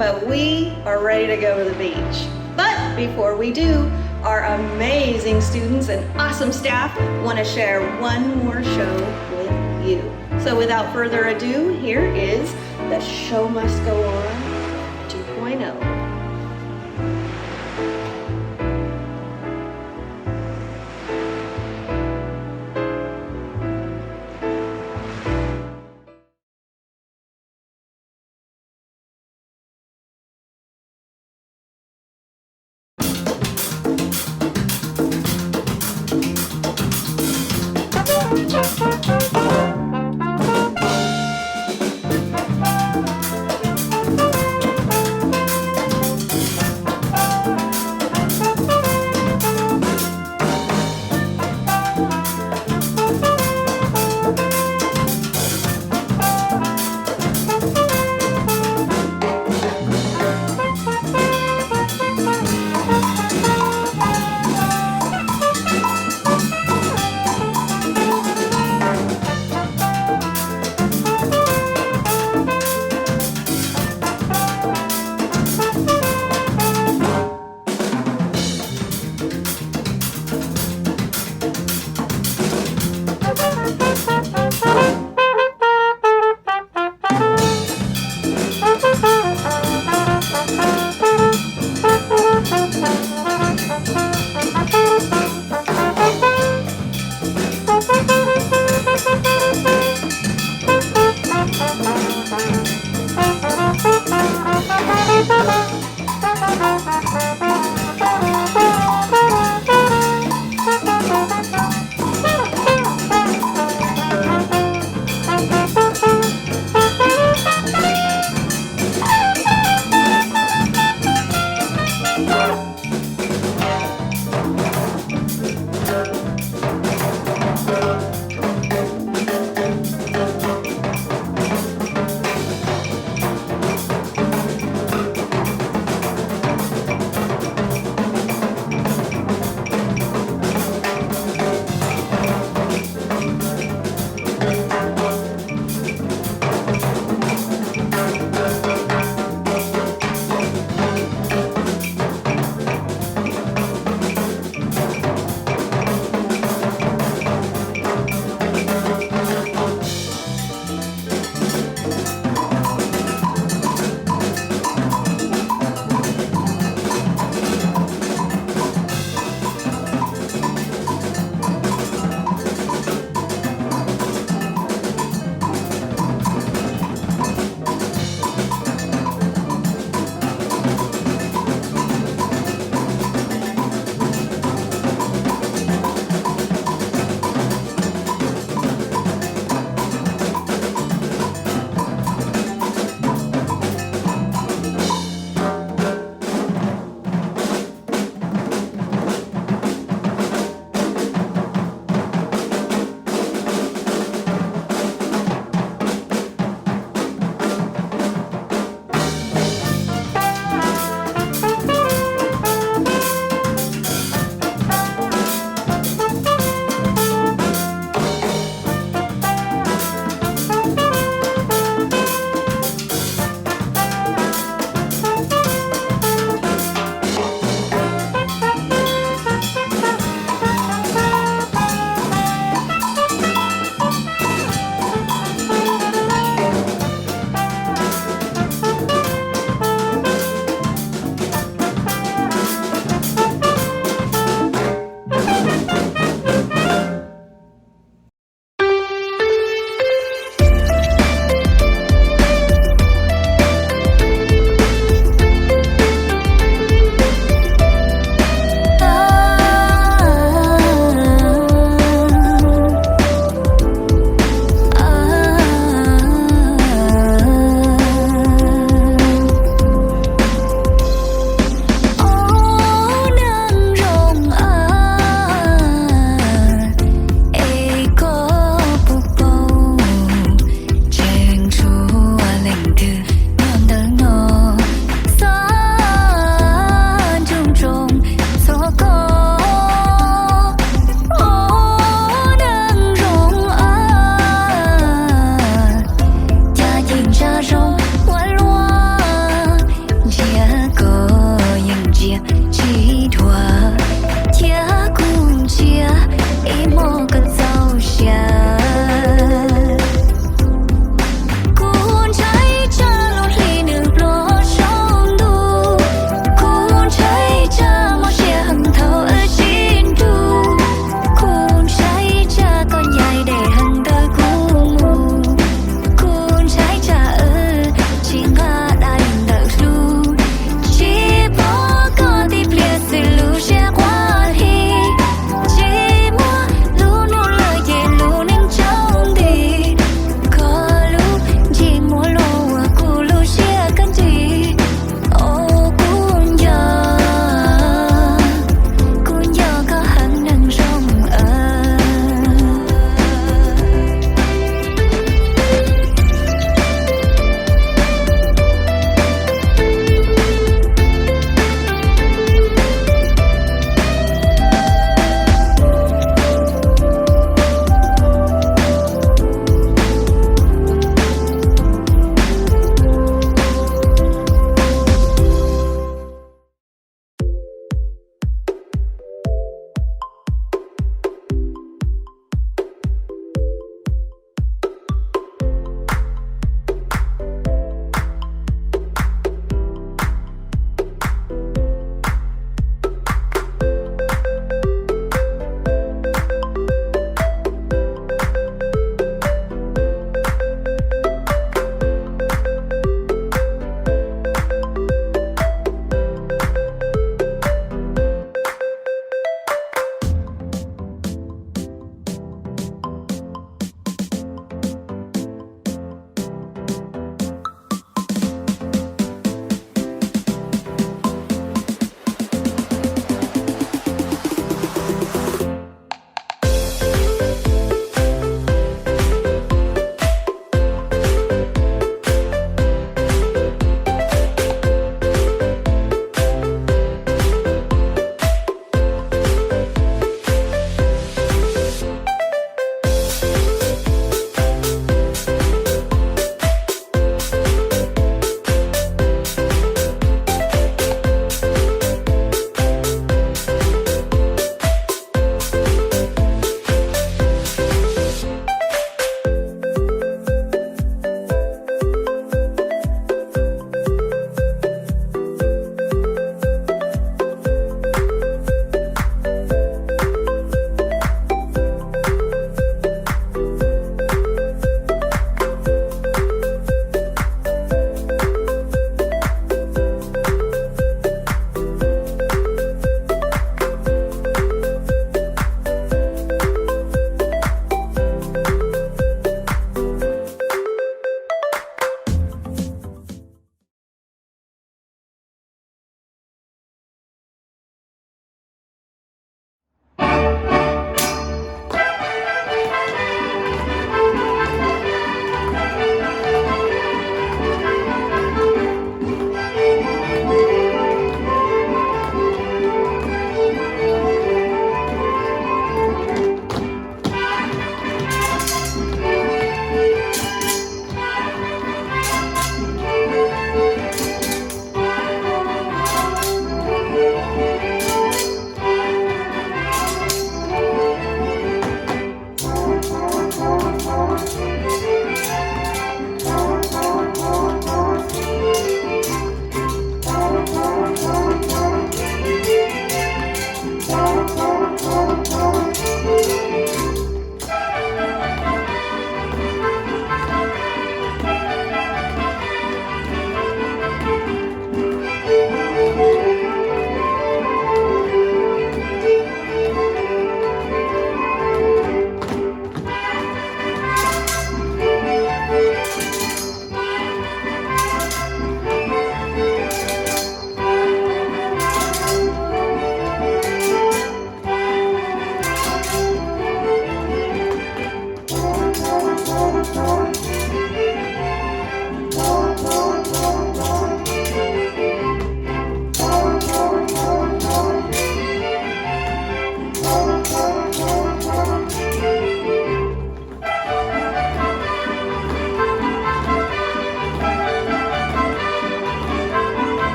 but we are ready to go to the beach. But before we do, our amazing students and awesome staff want to share one more show with you. So without further ado, here is The Show Must Go On 2.0.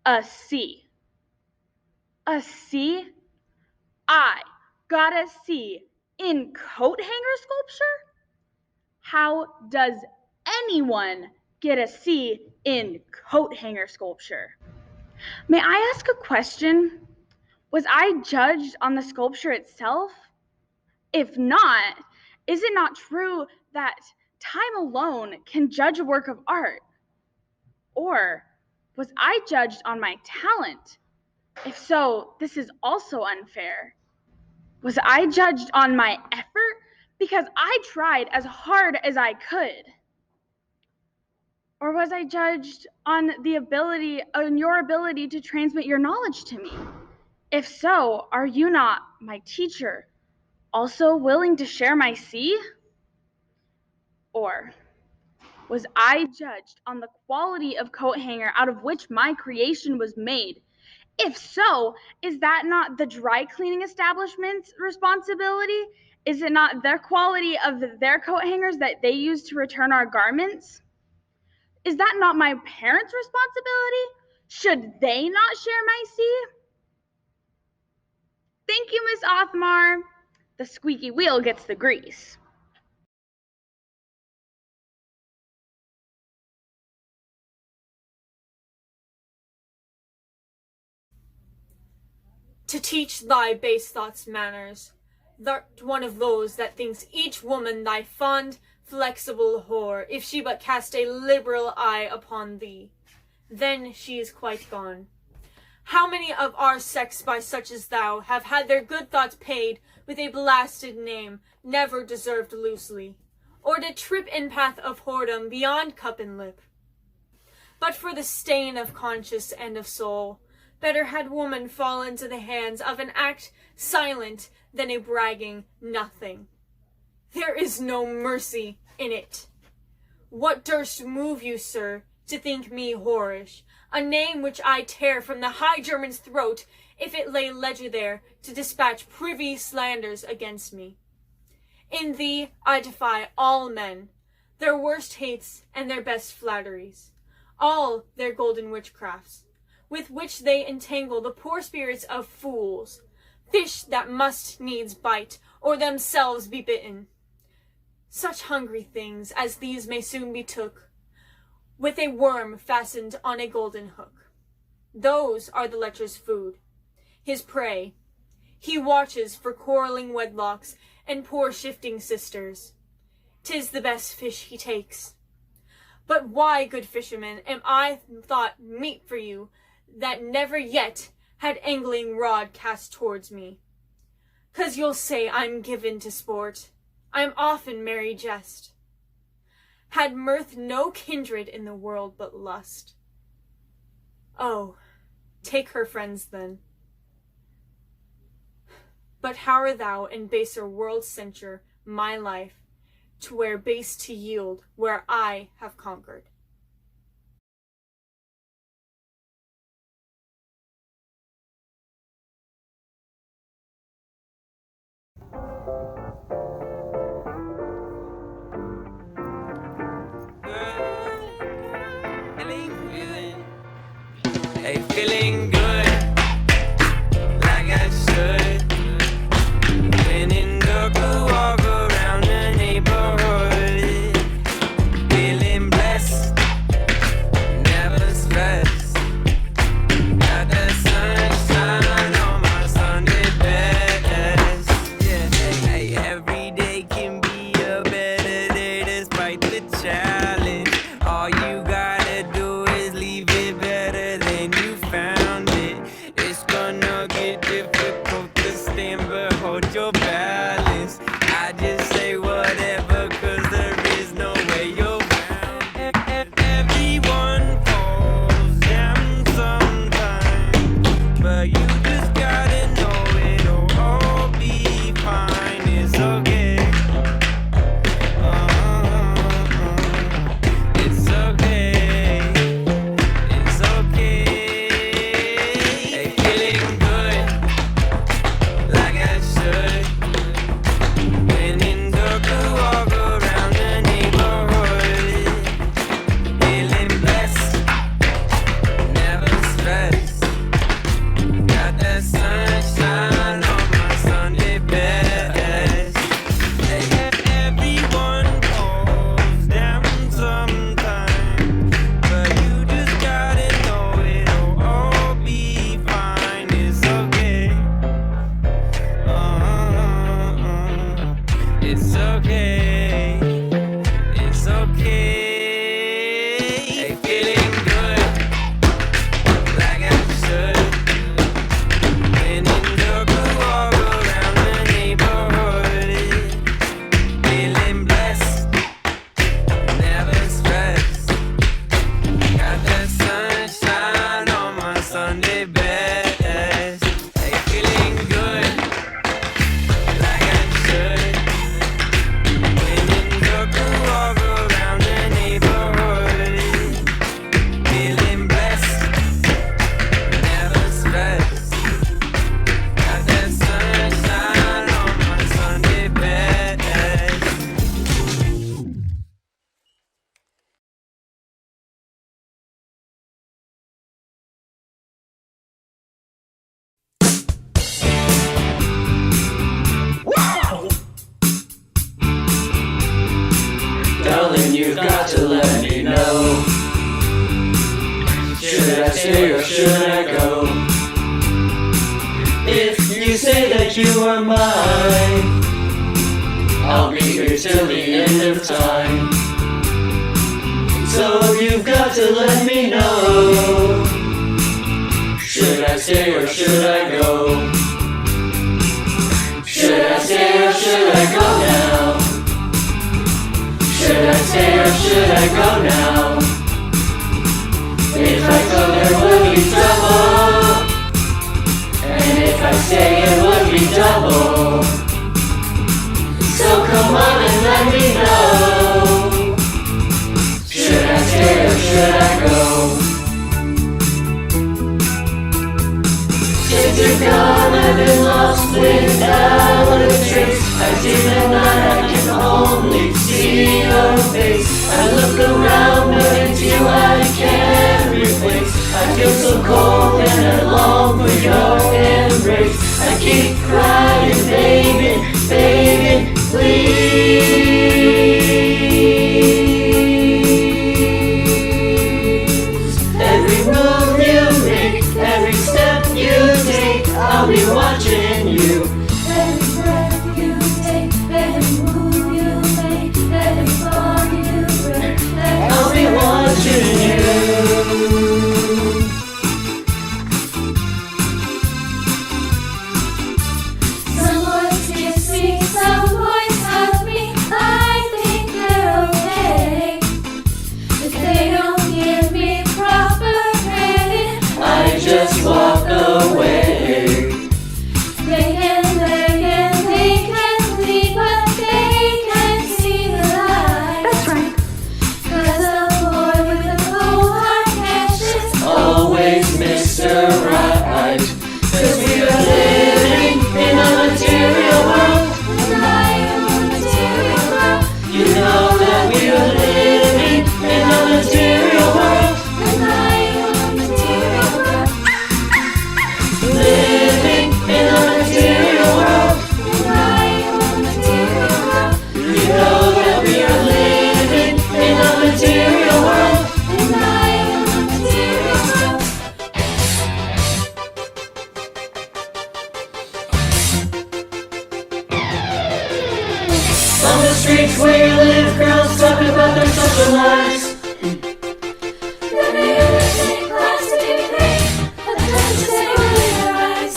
A C. A C? I got a C in coat hanger sculpture? How does anyone get a C in coat hanger sculpture? May I ask a question? Was I judged on the sculpture itself? If not, is it not true that time alone can judge a work of art? Or was I judged on my talent? If so, this is also unfair. Was I judged on my effort? Because I tried as hard as I could. Or was I judged on your ability to transmit your knowledge to me? If so, are you not, my teacher, also willing to share my C? Or was I judged on the quality of coat hanger out of which my creation was made? If so, is that not the dry cleaning establishment's responsibility? Is it not their quality of their coat hangers that they use to return our garments? Is that not my parents' responsibility? Should they not share my C? Thank you, Miss Othmar. The squeaky wheel gets the grease. To teach thy base thoughts manners, thou'rt one of those that thinks each woman thy fond, flexible whore, if she but cast a liberal eye upon thee. Then she is quite gone. How many of our sex by such as thou have had their good thoughts paid with a blasted name, never deserved loosely, or did trip in path of whoredom beyond cup and lip? But for the stain of conscience and of soul, better had woman fall into the hands of an act silent than a bragging nothing. There is no mercy in it. What durst move you, sir, to think me whorish, a name which I tear from the high German's throat if it lay leisure there to dispatch privy slanders against me? In thee I defy all men, their worst hates and their best flatteries, all their golden witchcrafts, with which they entangle the poor spirits of fools, fish that must needs bite, or themselves be bitten. Such hungry things as these may soon be took, with a worm fastened on a golden hook. Those are the lecher's food, his prey. He watches for quarreling wedlocks and poor shifting sisters. 'Tis the best fish he takes. But why, good fisherman, am I thought meat for you, that never yet had angling rod cast towards me? 'Cause you'll say I'm given to sport, I'm often merry jest. Had mirth no kindred in the world but lust? Oh, take her friends then. But how are thou in baser world censure my life, to where base to yield where I have conquered? Hey, feeling good, like I should. When in dark, I walk around the neighborhood. Feeling blessed, never stressed. Got the sunshine on my Sunday best. Yeah, hey, every day can be a better day despite the challenge. All you gotta do is leave it better than you found it. stay or should I go? If you say that you are mine, I'll be here till the end of time. So you've got to let me know. Should I stay or should I go? Should I stay or should I go now? Should I stay or should I go now? If I go there would be trouble, and if I stay it would be double. So come on and let me know. Should I stay or should I go? Since you're gone I've been lost without a trace. I see the night I can only see your face. I look around but it's you I can't replace. I feel so cold and I long for your embrace. I keep crying, baby, baby, please. Every move you make, every step you take, I'll be watching you. Every breath you take, every move you make, every fall you break, I'll be watching you. some boys kiss me, some boys hug me, I think they're okay. If they don't give me proper credit, I just walk away. they can beg and they can plead, but they can't see the light. That's right. 'Cause a boy with a cold hard cash is Always Mr. Right. 'Cause we are living in a material world. and I am a material girl, You know that we are living in a material world. and I am a material girl, Living in a material world. and I am a material girl, You know that we are living in a material world. and I am a material girl. On the streets where you live, girls talk about their social lives. Then they take class to be great, but then stay with their eyes.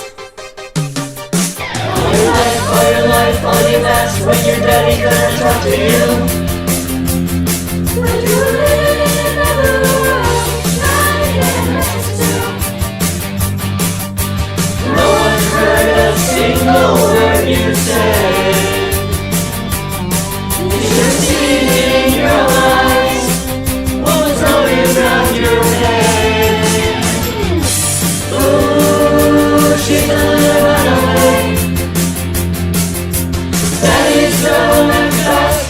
All your life, all you've asked when your daddy gonna talk to you. But you live in another world, not in this too. No one's heard a single word you say. You should see it in your eyes. What was rolling around your head? Ooh, she's gonna run away. Daddy's throwing fast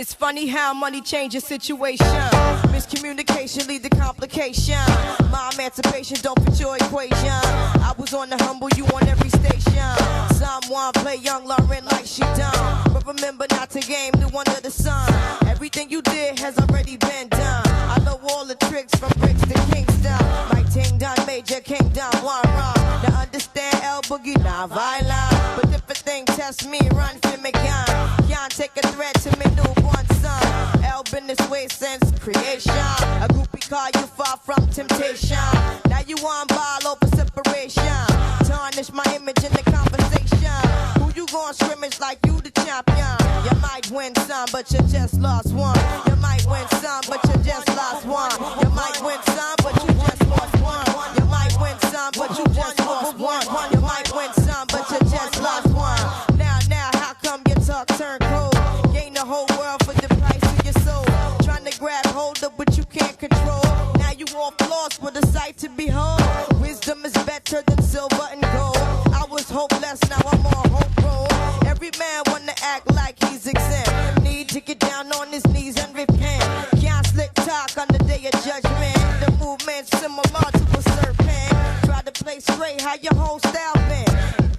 It's funny how money changes situation. Miscommunication lead to complication. My emancipation don't fit your equation. I was on the humble, you on every station. Someone play young Lauren like she done. But remember not to game new under the sun. Everything you did has already been done. I know all the tricks from bricks to Kingston. My ting done major kingdom, one wrong. Now understand El Boogie, not violent. But if a thing test me, run for me gun. Can't take a threat to me newborn son. El been this way since creation. A groupie call you far from temptation. Now you on ball over separation. Tarnish my image in the conversation. Who you gon' scrimmage like you the champion? You might win some, but you just lost one. You might win some, but you just lost one. You might win some, but you just lost one. You might win some, but you just lost one. You might win some, but you just lost one. Now, how come your talk turn cold? Gain the whole world for the price of your soul. Trying to grab hold of what you can't control. Now you off lost with a sight to behold. Wisdom is better than silver and gold. I was hopeless, now I'm on hope roll. Every man wanna act like he's exempt. Need to get down on his knees and repent. Can't slick talk on the day of judgment. The movement's similar to a serpent. Try to play straight, how your whole style been.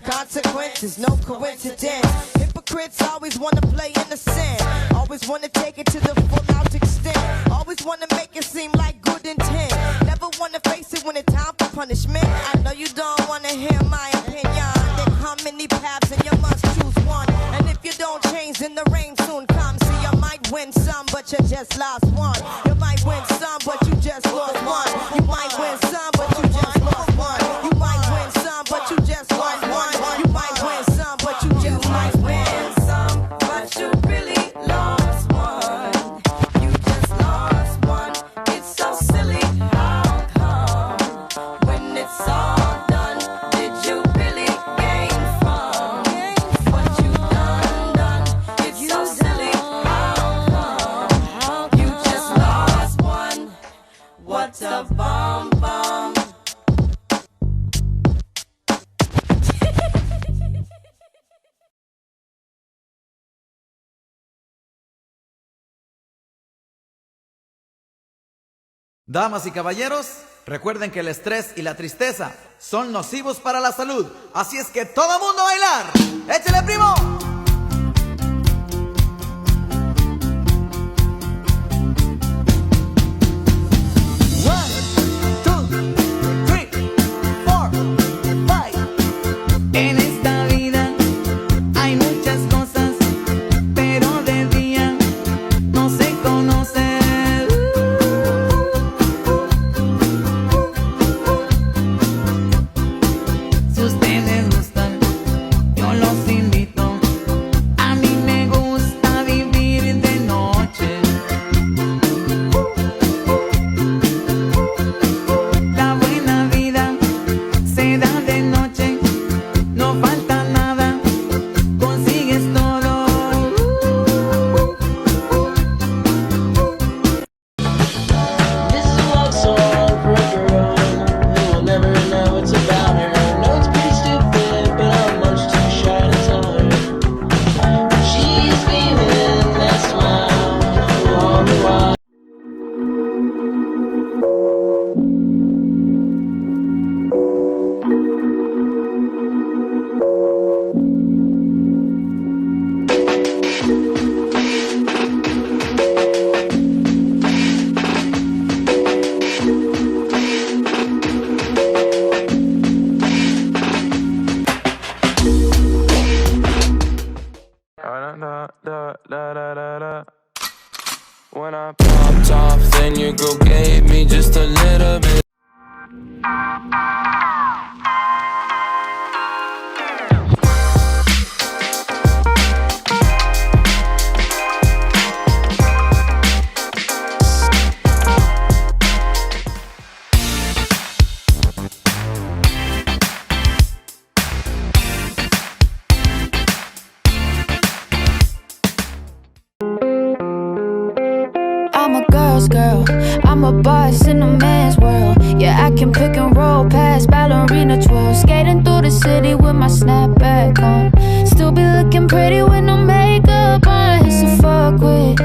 Consequences, no coincidence. Hypocrites always wanna play innocent. Always wanna take it to the full out extent. Always wanna make it seem like good intent. Never wanna face it when it's time for punishment. I know you don't wanna hear my opinion. There come many paths and you must choose one. And if you don't change, then the rain soon comes. See, you might win some, but you just lost one. You might win some, but you just lost one. You might win some, but you just lost one. You might win some, but you just lost one. You might win some, but you just might win some, but you really lost one. You just lost one. It's so silly. How come when it's all done, did you really gain from what you done? It's so silly. How come you just lost one? What's a bomb bomb? Damas y caballeros, recuerden que el estrés y la tristeza son nocivos para la salud. Así es que todo mundo a bailar. ¡Échale, primo! En esta vida hay muchas cosas, pero de día no se conocen. Si ustedes gustan, yo los invito. A mí me gusta vivir de noche. La buena vida se da de noche. No falta nada, consigues todo. This is a love song for a girl who will never know it's about her. No, it's pretty stupid, but I'm much too shy to tell her. She's feeling that smile all the while. When I popped off, then your girl gave me just a little bit. I'm a girl's girl, I'm a boss in a man's world. Yeah, I can pick and roll past ballerina twirls. Skating through the city with my snapback on. Still be looking pretty with no makeup on. It's a fuck with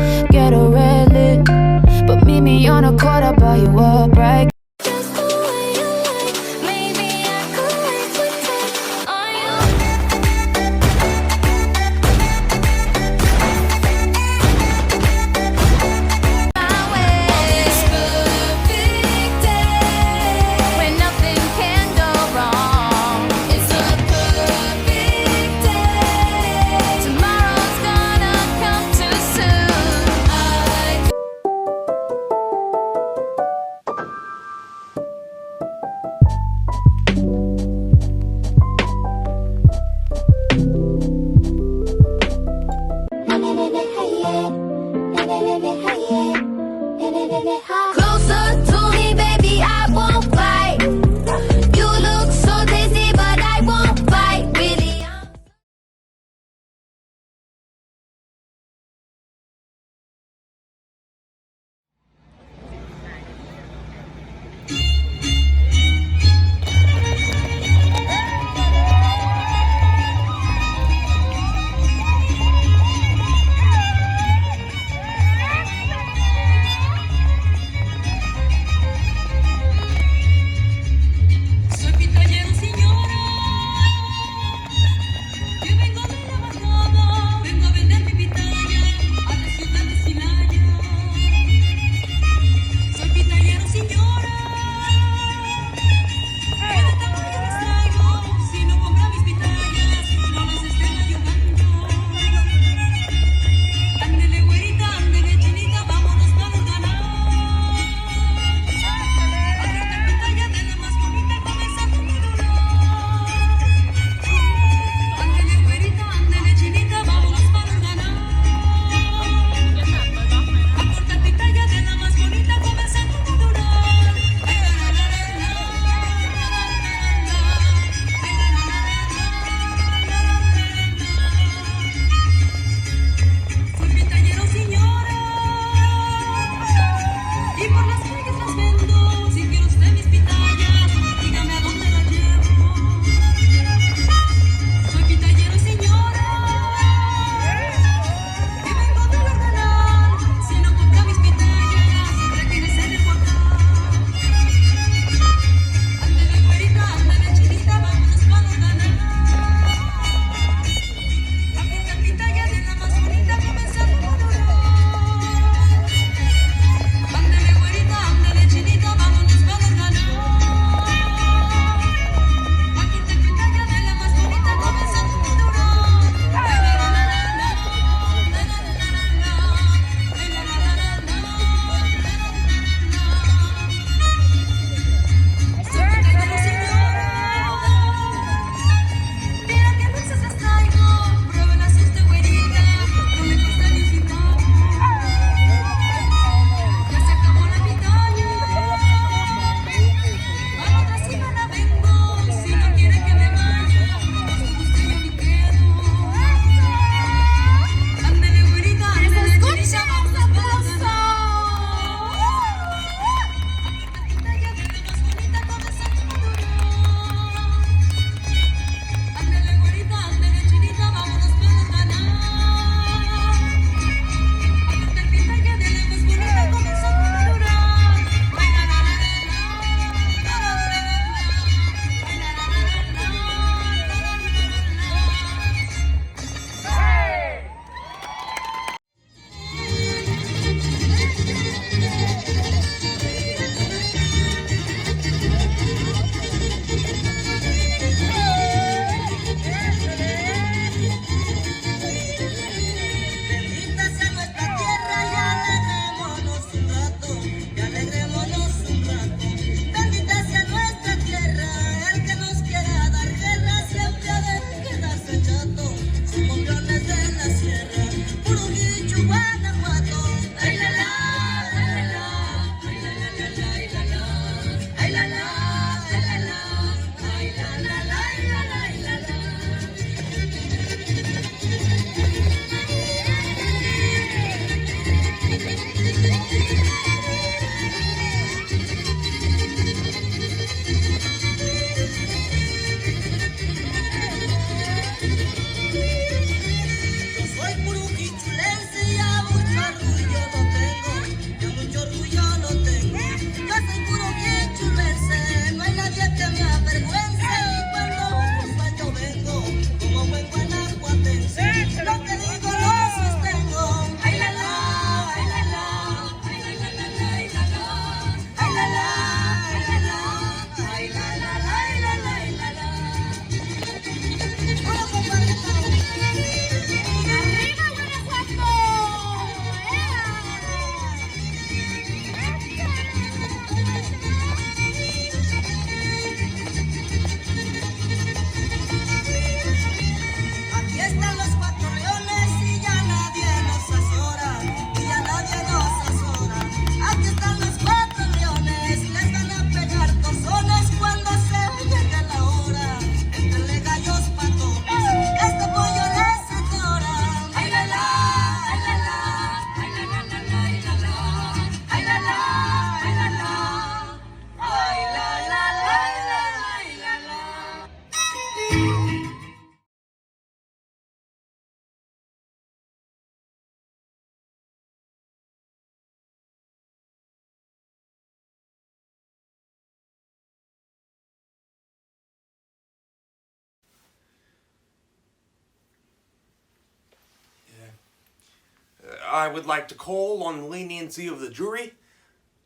I would like to call on the leniency of the jury.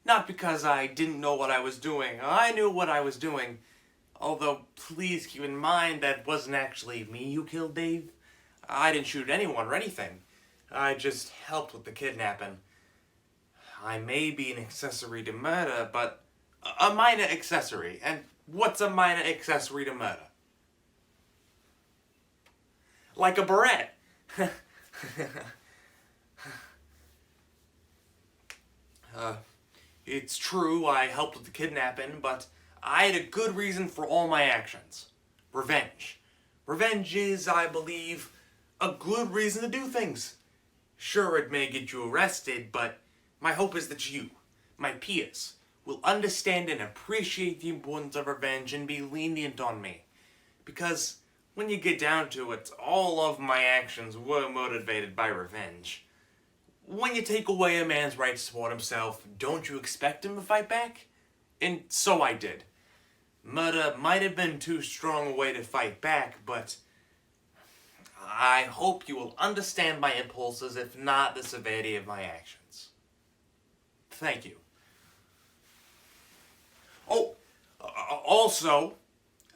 Not because I didn't know what I was doing. I knew what I was doing. Although, please keep in mind that wasn't actually me who killed Dave. I didn't shoot anyone or anything. I just helped with the kidnapping. I may be an accessory to murder, but a minor accessory. And what's a minor accessory to murder? Like a beret. It's true I helped with the kidnapping, but I had a good reason for all my actions. Revenge. Revenge is, I believe, a good reason to do things. Sure, it may get you arrested, but my hope is that you, my peers, will understand and appreciate the importance of revenge and be lenient on me. Because when you get down to it, all of my actions were motivated by revenge. When you take away a man's right to support himself, don't you expect him to fight back? And so I did. Murder might have been too strong a way to fight back, but I hope you will understand my impulses, if not the severity of my actions. Thank you. Oh, also,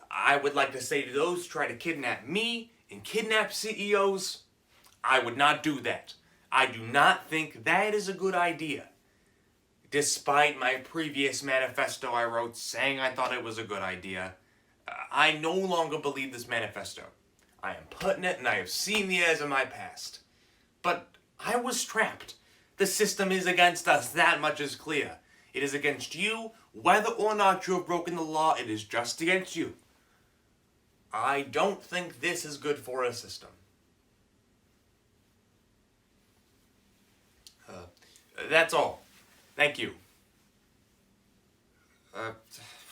I would like to say to those who try to kidnap me and kidnap CEOs, I would not do that. I do not think that is a good idea. Despite my previous manifesto I wrote saying I thought it was a good idea, I no longer believe this manifesto. I am putting it and I have seen the errors of my past. But I was trapped. The system is against us, that much is clear. It is against you, whether or not you have broken the law, it is just against you. I don't think this is good for a system. That's all. Thank you.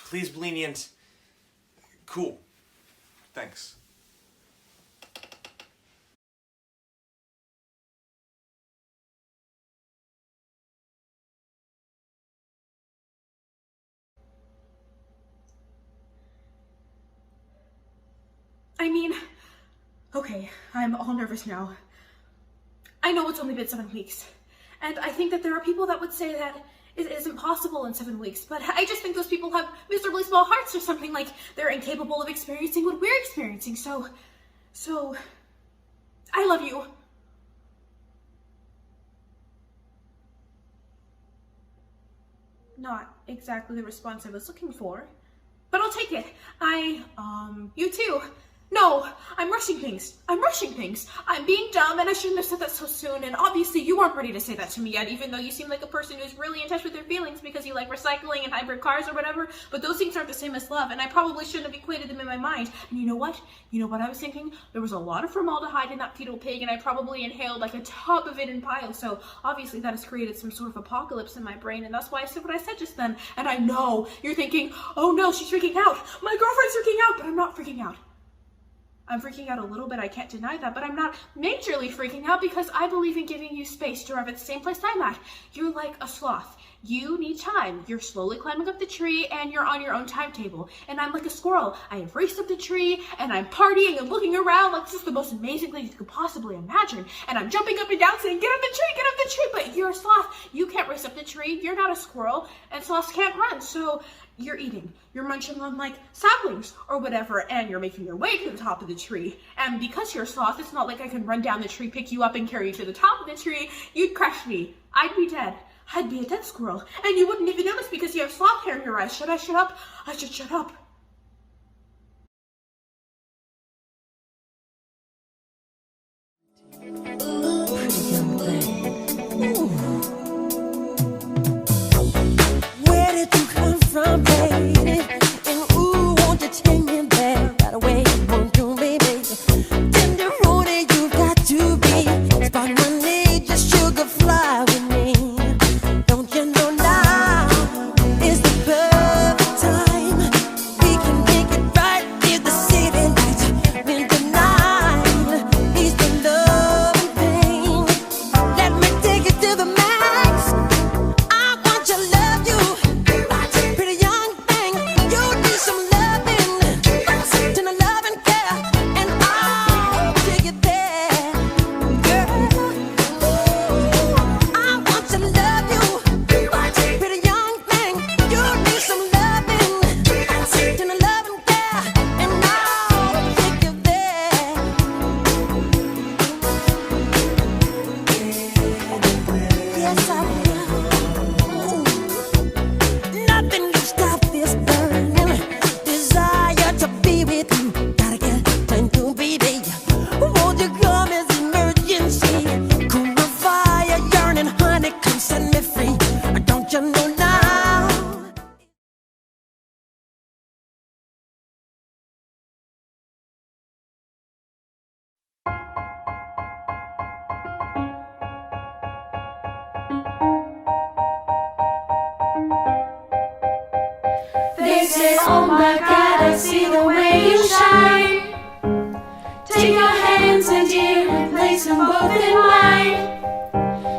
Please be lenient. Cool. Thanks. I mean, okay, I'm all nervous now. I know it's only been 7 weeks, and I think that there are people that would say that it isn't possible in 7 weeks, but I just think those people have miserably small hearts or something, like they're incapable of experiencing what we're experiencing, so, I love you. Not exactly the response I was looking for, but I'll take it. You too. No, I'm rushing things. I'm being dumb, and I shouldn't have said that so soon, and obviously you aren't ready to say that to me yet, even though you seem like a person who's really in touch with their feelings because you like recycling and hybrid cars or whatever, but those things aren't the same as love, and I probably shouldn't have equated them in my mind. And you know what? I was thinking? There was a lot of formaldehyde in that fetal pig, and I probably inhaled like a tub of it in piles, so obviously that has created some sort of apocalypse in my brain, and that's why I said what I said just then. And I know you're thinking, oh no, she's freaking out. My girlfriend's freaking out, but I'm not freaking out. I'm freaking out a little bit, I can't deny that, but I'm not majorly freaking out because I believe in giving you space to arrive at the same place I'm at. You're like a sloth. You need time. You're slowly climbing up the tree and you're on your own timetable. And I'm like a squirrel. I have raced up the tree and I'm partying and looking around like this is the most amazing thing you could possibly imagine. And I'm jumping up and down saying, get up the tree, but you're a sloth. You can't race up the tree. You're not a squirrel and sloths can't run. So you're eating. You're munching on like saplings or whatever, and you're making your way to the top of the tree. And because you're a sloth, it's not like I can run down the tree, pick you up, and carry you to the top of the tree. You'd crush me. I'd be dead. I'd be a dead squirrel. And you wouldn't even notice because you have sloth hair in your eyes. Should I shut up? I should shut up. Where did you come from, baby? And ooh, won't you take me there right away? Won't you, baby? Tender roadie, you got to be. Spot money, just sugar fly with me. Don't you know now is the perfect time? They say, oh my God, I see the way you shine. Take your hands, my dear, and place them both in mine.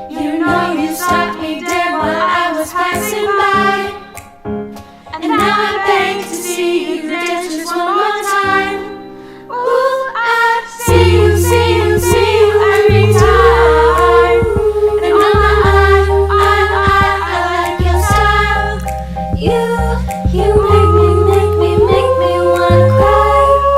You know you stopped me dead while I was passing by. And now I beg to see you dance just one more time. Ooh, I see you every time. And oh my, I like your style. You make me wanna cry.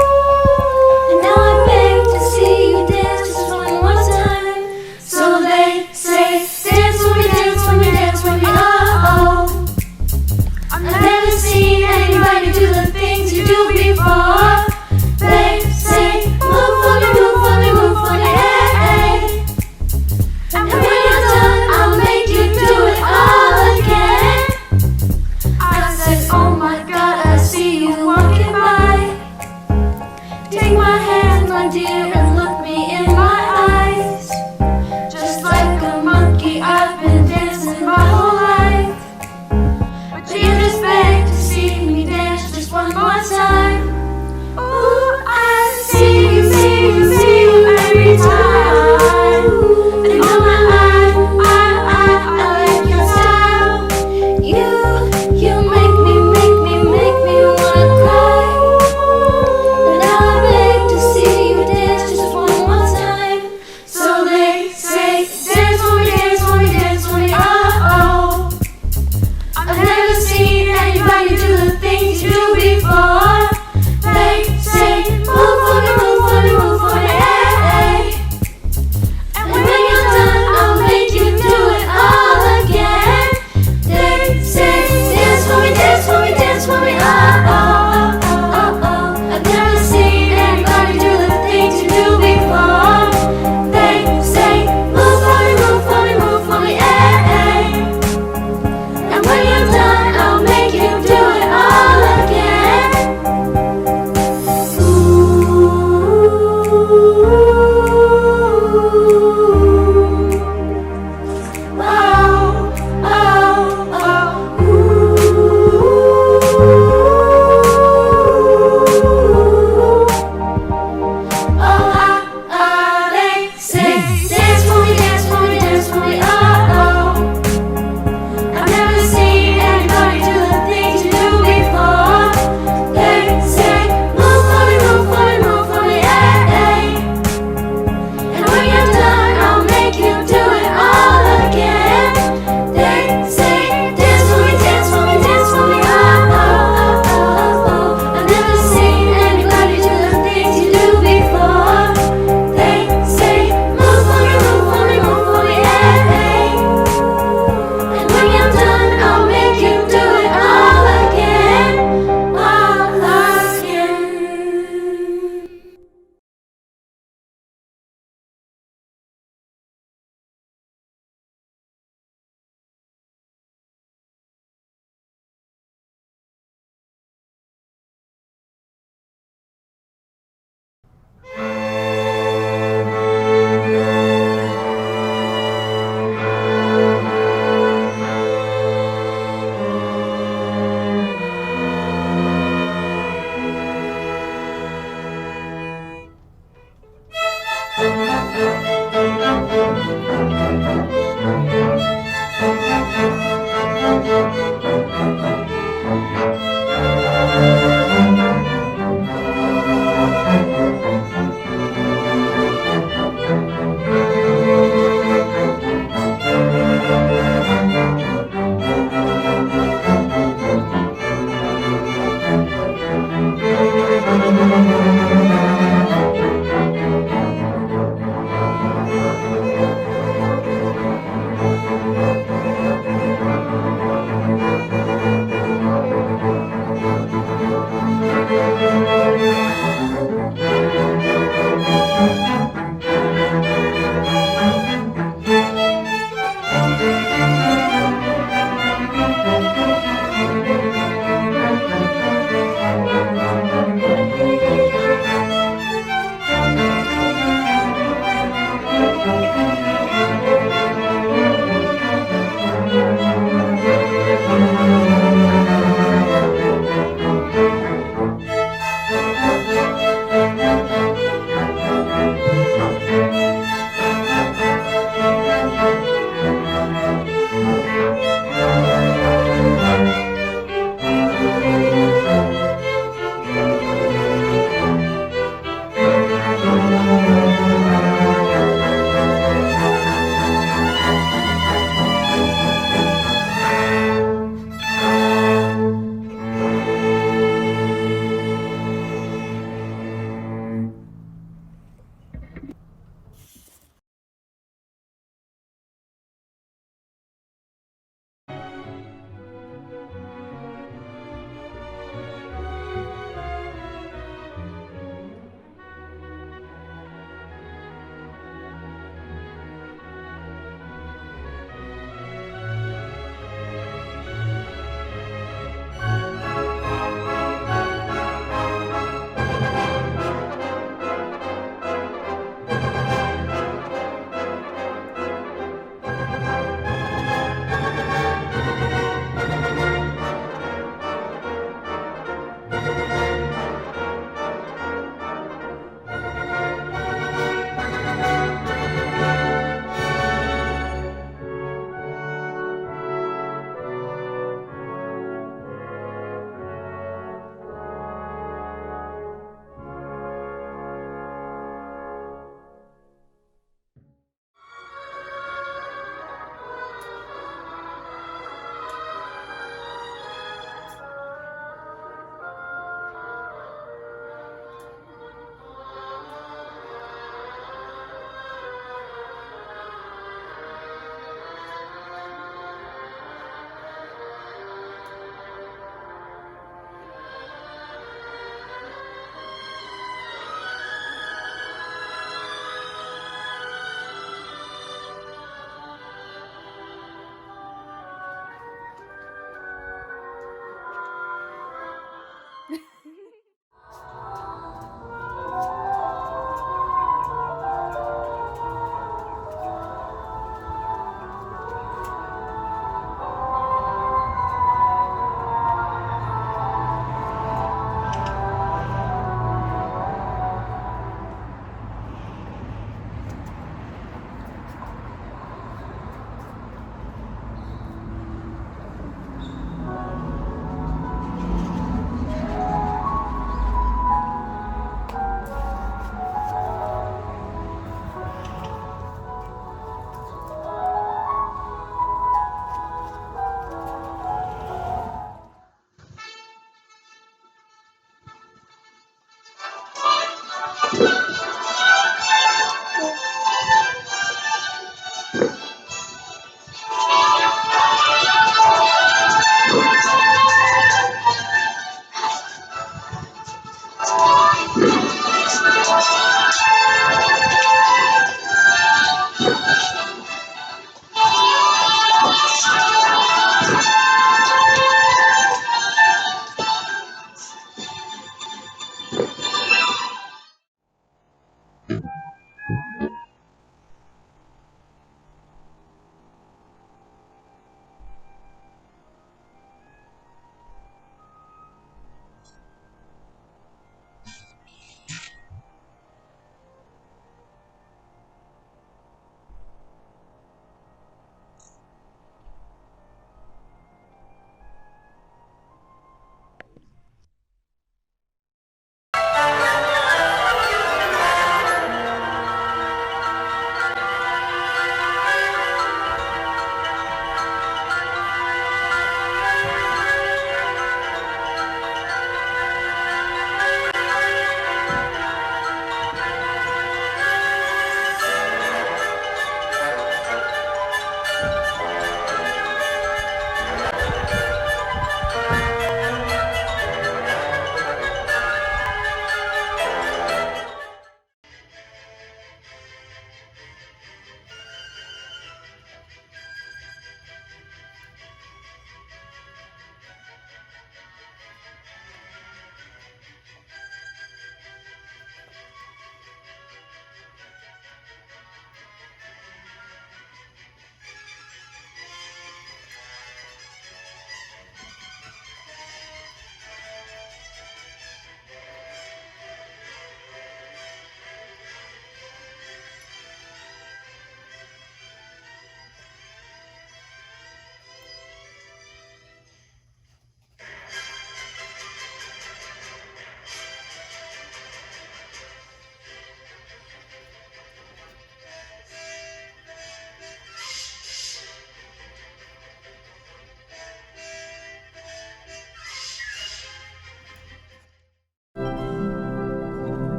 And now I beg to see you dance just one more time. So they say, dance for me, dance for me, dance for me, oh. I've never seen anybody do the things you do before. They say, move for me, move for me, move for me, hey, hey. And when you're done, I'll make you do it all again. I said, oh my God, I see you walking by. Take my hand, my dear, and look me in my eyes. Just like a monkey, I've been dancing my whole life. But you just beg to see me dance just one more time. Ooh, I see you every time. And oh my, I like your style. You make me wanna cry. And now I beg to see you dance just one more time. So they say, dance for me, dance for me, dance for me, oh, oh. I've never seen anybody do the things you do before. They say, move for me, move for me, move for me, hey, hey. And when you're done, I'll make you do it all again. They say, dance for me, dance for me, dance for me, oh, oh, oh, oh, oh. I've never seen anybody do the things you do before. They say, move for me, move for me, move for me, hey, hey. And when you're done, I'll make you do it all again. Ooh, oh, oh, oh, ooh. Oh, they say, dance for me, dance for me, dance for me, oh, oh. I've never seen anybody do the things you do before. They say, move for me, move for me, move for me, hey, hey. And when you're done, I'll make you do it all again. They say, dance for me, dance for me, dance for me, oh, oh, oh, oh, oh. I've never seen anybody do the things you do before. They say, move for me, move for me, move for me, hey, hey. And when you're done, I'll make you do it all again, all again.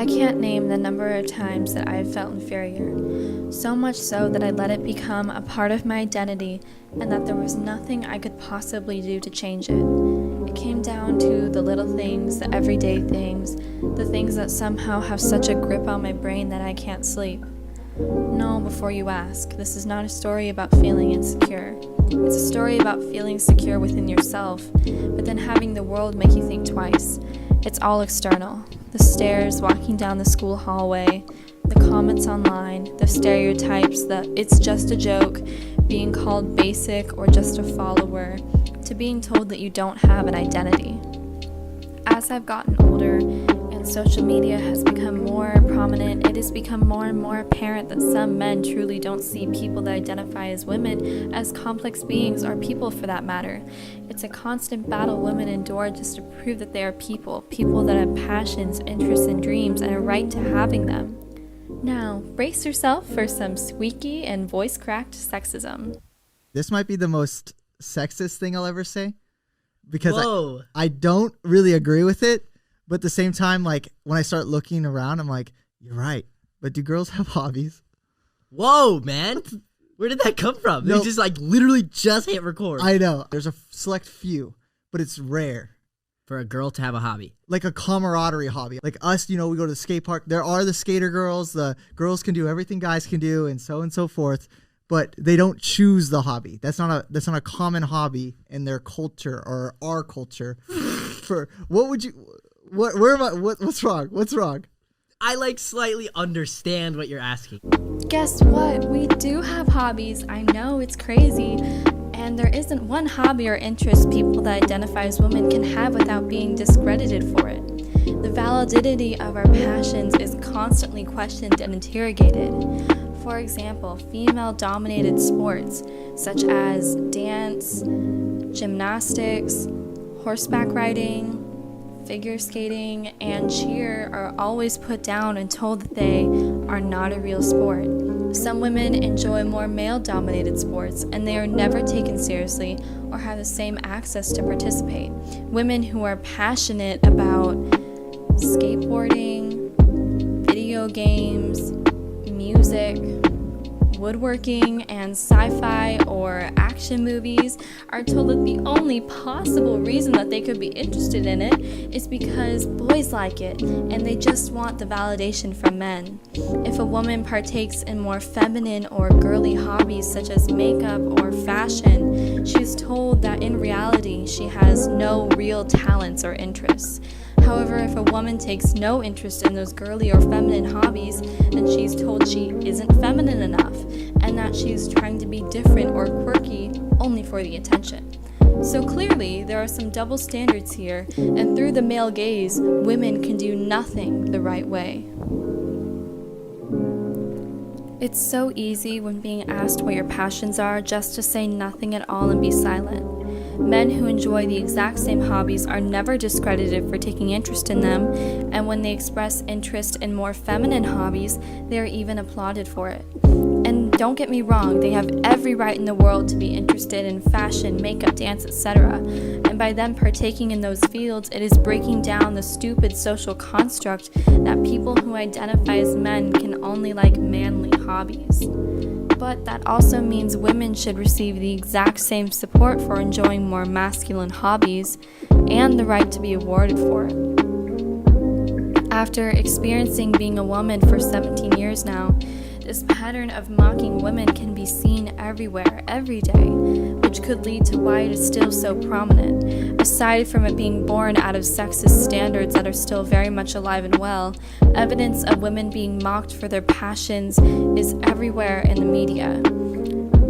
I can't name the number of times that I have felt inferior, so much so that I let it become a part of my identity and that there was nothing I could possibly do to change it. It came down to the little things, the everyday things, the things that somehow have such a grip on my brain that I can't sleep. No, before you ask, this is not a story about feeling insecure. It's a story about feeling secure within yourself, but then having the world make you think twice. It's all external. The stairs, walking down the school hallway, the comments online, the stereotypes, the it's just a joke, being called basic or just a follower, to being told that you don't have an identity. As I've gotten older and social media has become more prominent, it has become more and more apparent that some men truly don't see people that identify as women as complex beings or people for that matter. It's a constant battle women endure just to prove that they are people that have passions, interests, and dreams, and a right to having them. Now, brace yourself for some squeaky and voice-cracked sexism. This might be the most sexist thing I'll ever say, because I don't really agree with it, but at the same time, like, when I start looking around, I'm like, you're right, but do girls have hobbies? Whoa, man. Where did that come from? No. You just like literally just hit record. I know. There's a select few, but it's rare. For a girl to have a hobby. Like a camaraderie hobby. Like us, we go to the skate park. There are the skater girls. The girls can do everything guys can do and so forth, but they don't choose the hobby. That's not a common hobby in their culture or our culture. For what would you where am I what's wrong? What's wrong? I like slightly understand what you're asking. Guess what? We do have hobbies. I know it's crazy. And there isn't one hobby or interest people that identify as women can have without being discredited for it. The validity of our passions is constantly questioned and interrogated. For example, female-dominated sports such as dance, gymnastics, horseback riding, figure skating, and cheer are always put down and told that they are not a real sport. Some women enjoy more male-dominated sports, and they are never taken seriously or have the same access to participate. Women who are passionate about skateboarding, video games, music, woodworking, and sci-fi or action movies are told that the only possible reason that they could be interested in it is because boys like it and they just want the validation from men. If a woman partakes in more feminine or girly hobbies such as makeup or fashion, she is told that in reality she has no real talents or interests. However, if a woman takes no interest in those girly or feminine hobbies, then she's told she isn't feminine enough and that she's trying to be different or quirky only for the attention. So clearly, there are some double standards here, and through the male gaze, women can do nothing the right way. It's so easy when being asked what your passions are just to say nothing at all and be silent. Men who enjoy the exact same hobbies are never discredited for taking interest in them, and when they express interest in more feminine hobbies, they are even applauded for it. And don't get me wrong, they have every right in the world to be interested in fashion, makeup, dance, etc. And by them partaking in those fields, it is breaking down the stupid social construct that people who identify as men can only like manly hobbies. But that also means women should receive the exact same support for enjoying more masculine hobbies and the right to be awarded for it. After experiencing being a woman for 17 years now, this pattern of mocking women can be seen everywhere, every day, which could lead to why it is still so prominent. Aside from it being born out of sexist standards that are still very much alive and well, evidence of women being mocked for their passions is everywhere in the media.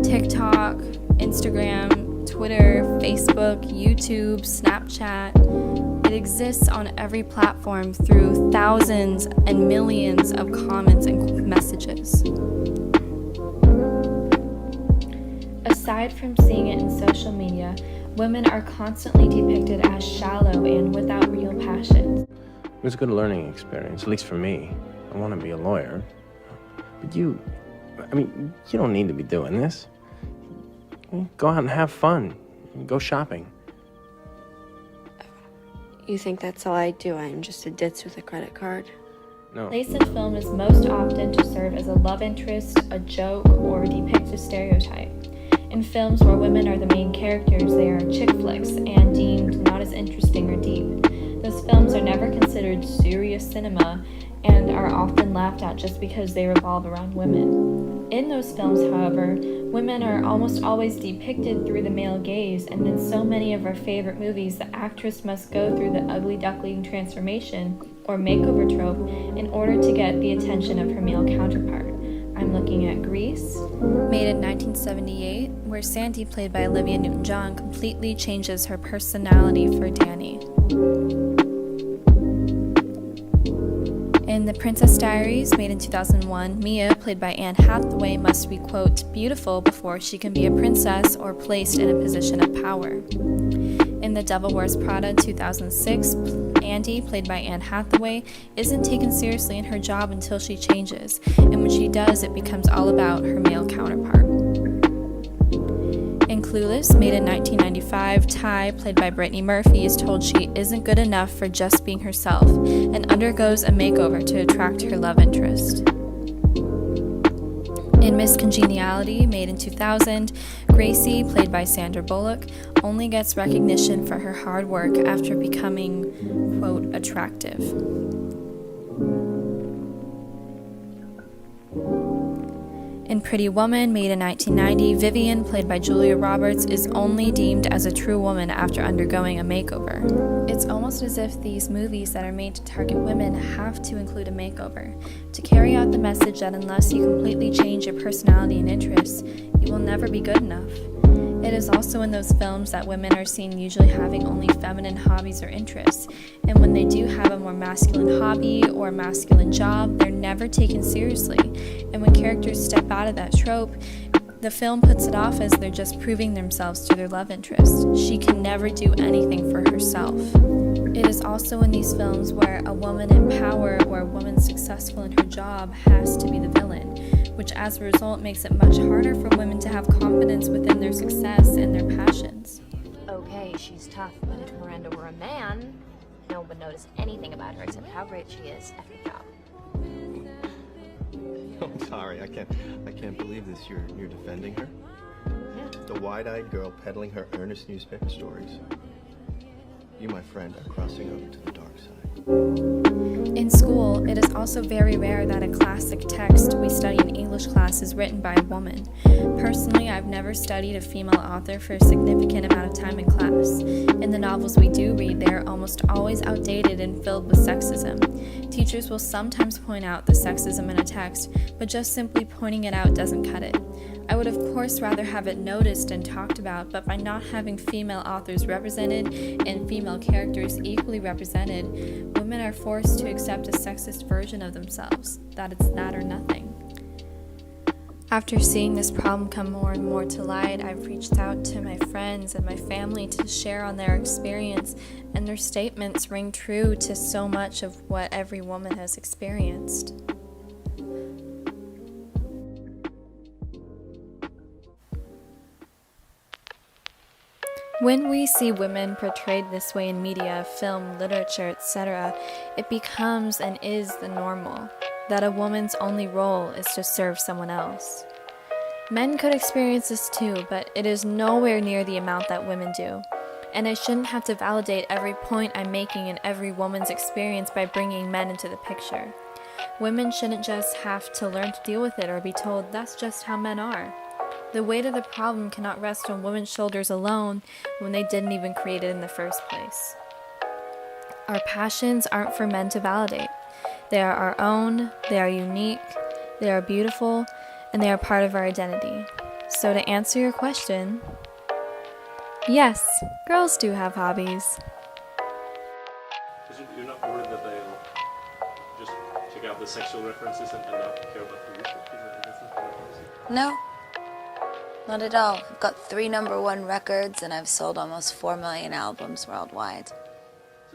TikTok, Instagram, Twitter, Facebook, YouTube, Snapchat. It exists on every platform through thousands and millions of comments and messages. Aside from seeing it in social media, women are constantly depicted as shallow and without real passions. It was a good learning experience, at least for me. I want to be a lawyer. But you don't need to be doing this. Go out and have fun. Go shopping. You think that's all I do? I'm just a ditz with a credit card? No. Place in film is most often to serve as a love interest, a joke, or depict a stereotype. In films where women are the main characters, they are chick flicks and deemed not as interesting or deep. Those films are never considered serious cinema and are often laughed at just because they revolve around women. In those films, however, women are almost always depicted through the male gaze, and in so many of our favorite movies, the actress must go through the ugly duckling transformation or makeover trope in order to get the attention of her male counterpart. I'm looking at Grease, made in 1978, where Sandy, played by Olivia Newton-John, completely changes her personality for Danny. In The Princess Diaries, made in 2001, Mia, played by Anne Hathaway, must be, quote, beautiful before she can be a princess or placed in a position of power. In The Devil Wears Prada 2006, Andy, played by Anne Hathaway, isn't taken seriously in her job until she changes, and when she does, it becomes all about her male counterpart. In Clueless, made in 1995, Ty, played by Brittany Murphy, is told she isn't good enough for just being herself and undergoes a makeover to attract her love interest. In Miss Congeniality, made in 2000, Gracie, played by Sandra Bullock, only gets recognition for her hard work after becoming, quote, attractive. In Pretty Woman, made in 1990, Vivian, played by Julia Roberts, is only deemed as a true woman after undergoing a makeover. It's almost as if these movies that are made to target women have to include a makeover, to carry out the message that unless you completely change your personality and interests, you will never be good enough. It is also in those films that women are seen usually having only feminine hobbies or interests, and when they do have a more masculine hobby or a masculine job, they're never taken seriously, and when characters step out of that trope, the film puts it off as they're just proving themselves to their love interest. She can never do anything for herself. It is also in these films where a woman in power or a woman successful in her job has to be the villain, which as a result makes it much harder for women to have confidence within their success and their passions. Okay, she's tough, but if Miranda were a man, no one would notice anything about her except how great she is at her job. I'm sorry, I can't believe this. You're defending her? Yeah. The wide-eyed girl peddling her earnest newspaper stories. You, my friend, are crossing over to the dark side. In school, it is also very rare that a classic text we study in English class is written by a woman. Personally, I've never studied a female author for a significant amount of time in class. In the novels we do read, they are almost always outdated and filled with sexism. Teachers will sometimes point out the sexism in a text, but just simply pointing it out doesn't cut it. I would of course rather have it noticed and talked about, but by not having female authors represented and female characters equally represented, women are forced to accept a sexist version of themselves, that it's that or nothing. After seeing this problem come more and more to light, I've reached out to my friends and my family to share on their experience, and their statements ring true to so much of what every woman has experienced. When we see women portrayed this way in media, film, literature, etc., it becomes and is the normal, that a woman's only role is to serve someone else. Men could experience this too, but it is nowhere near the amount that women do. And I shouldn't have to validate every point I'm making in every woman's experience by bringing men into the picture. Women shouldn't just have to learn to deal with it or be told that's just how men are. The weight of the problem cannot rest on women's shoulders alone when they didn't even create it in the first place. Our passions aren't for men to validate. They are our own, they are unique, they are beautiful, and they are part of our identity. So to answer your question, yes, girls do have hobbies. You're not worried that they'll just check out the sexual references and not care about the music? No, not at all. I've got 3 #1 records and I've sold almost 4 million albums worldwide.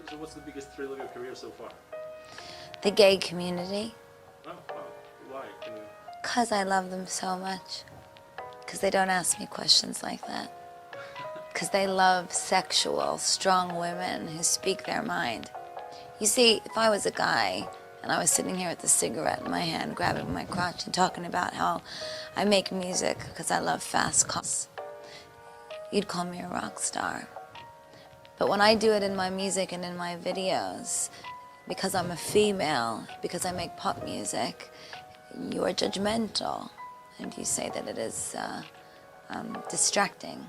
So what's the biggest thrill of your career so far? The gay community. Oh, wow. Why? Can you... 'Cause I love them so much. 'Cause they don't ask me questions like that. 'Cause they love sexual, strong women who speak their mind. You see, if I was a guy, And I was sitting here with a cigarette in my hand, grabbing my crotch and talking about how I make music because I love fast cars. You'd call me a rock star. But when I do it in my music and in my videos, because I'm a female, because I make pop music, you are judgmental. And you say that it is distracting.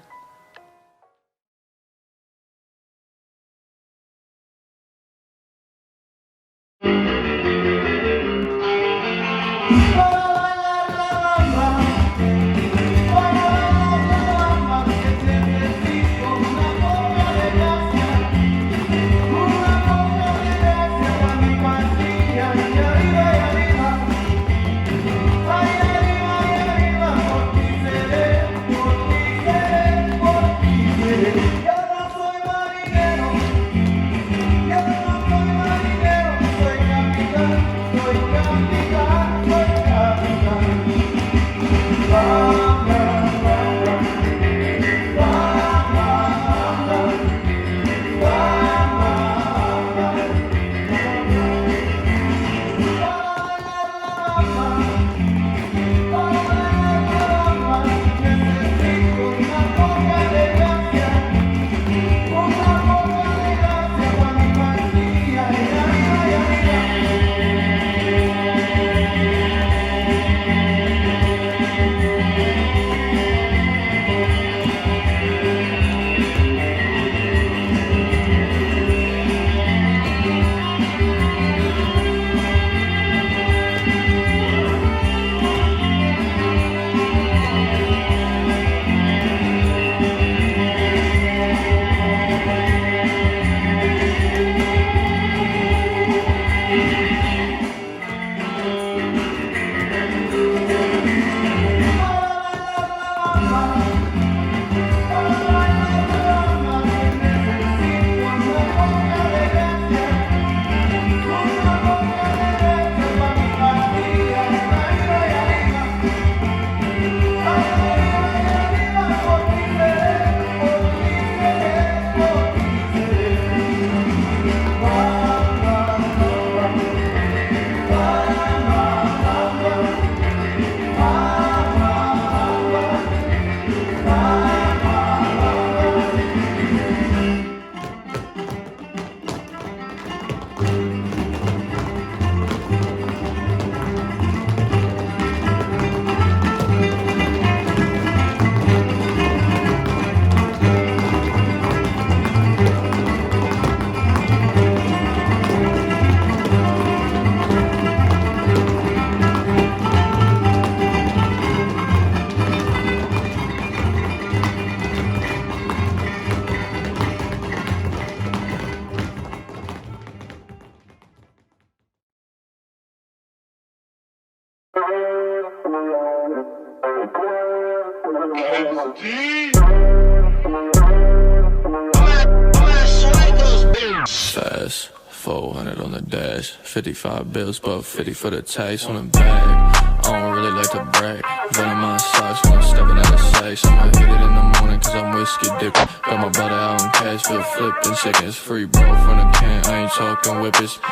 Fast, 400 on the dash, 55 bills, but 50 for the taste on the bag. I don't really like to brag. Venom my socks when I'm stepping out of sight. I'ma hit it in the morning cause I'm whiskey dipping. Got my brother out in Cashville flipping chickens. Free bro from the can, I ain't talking whippets. I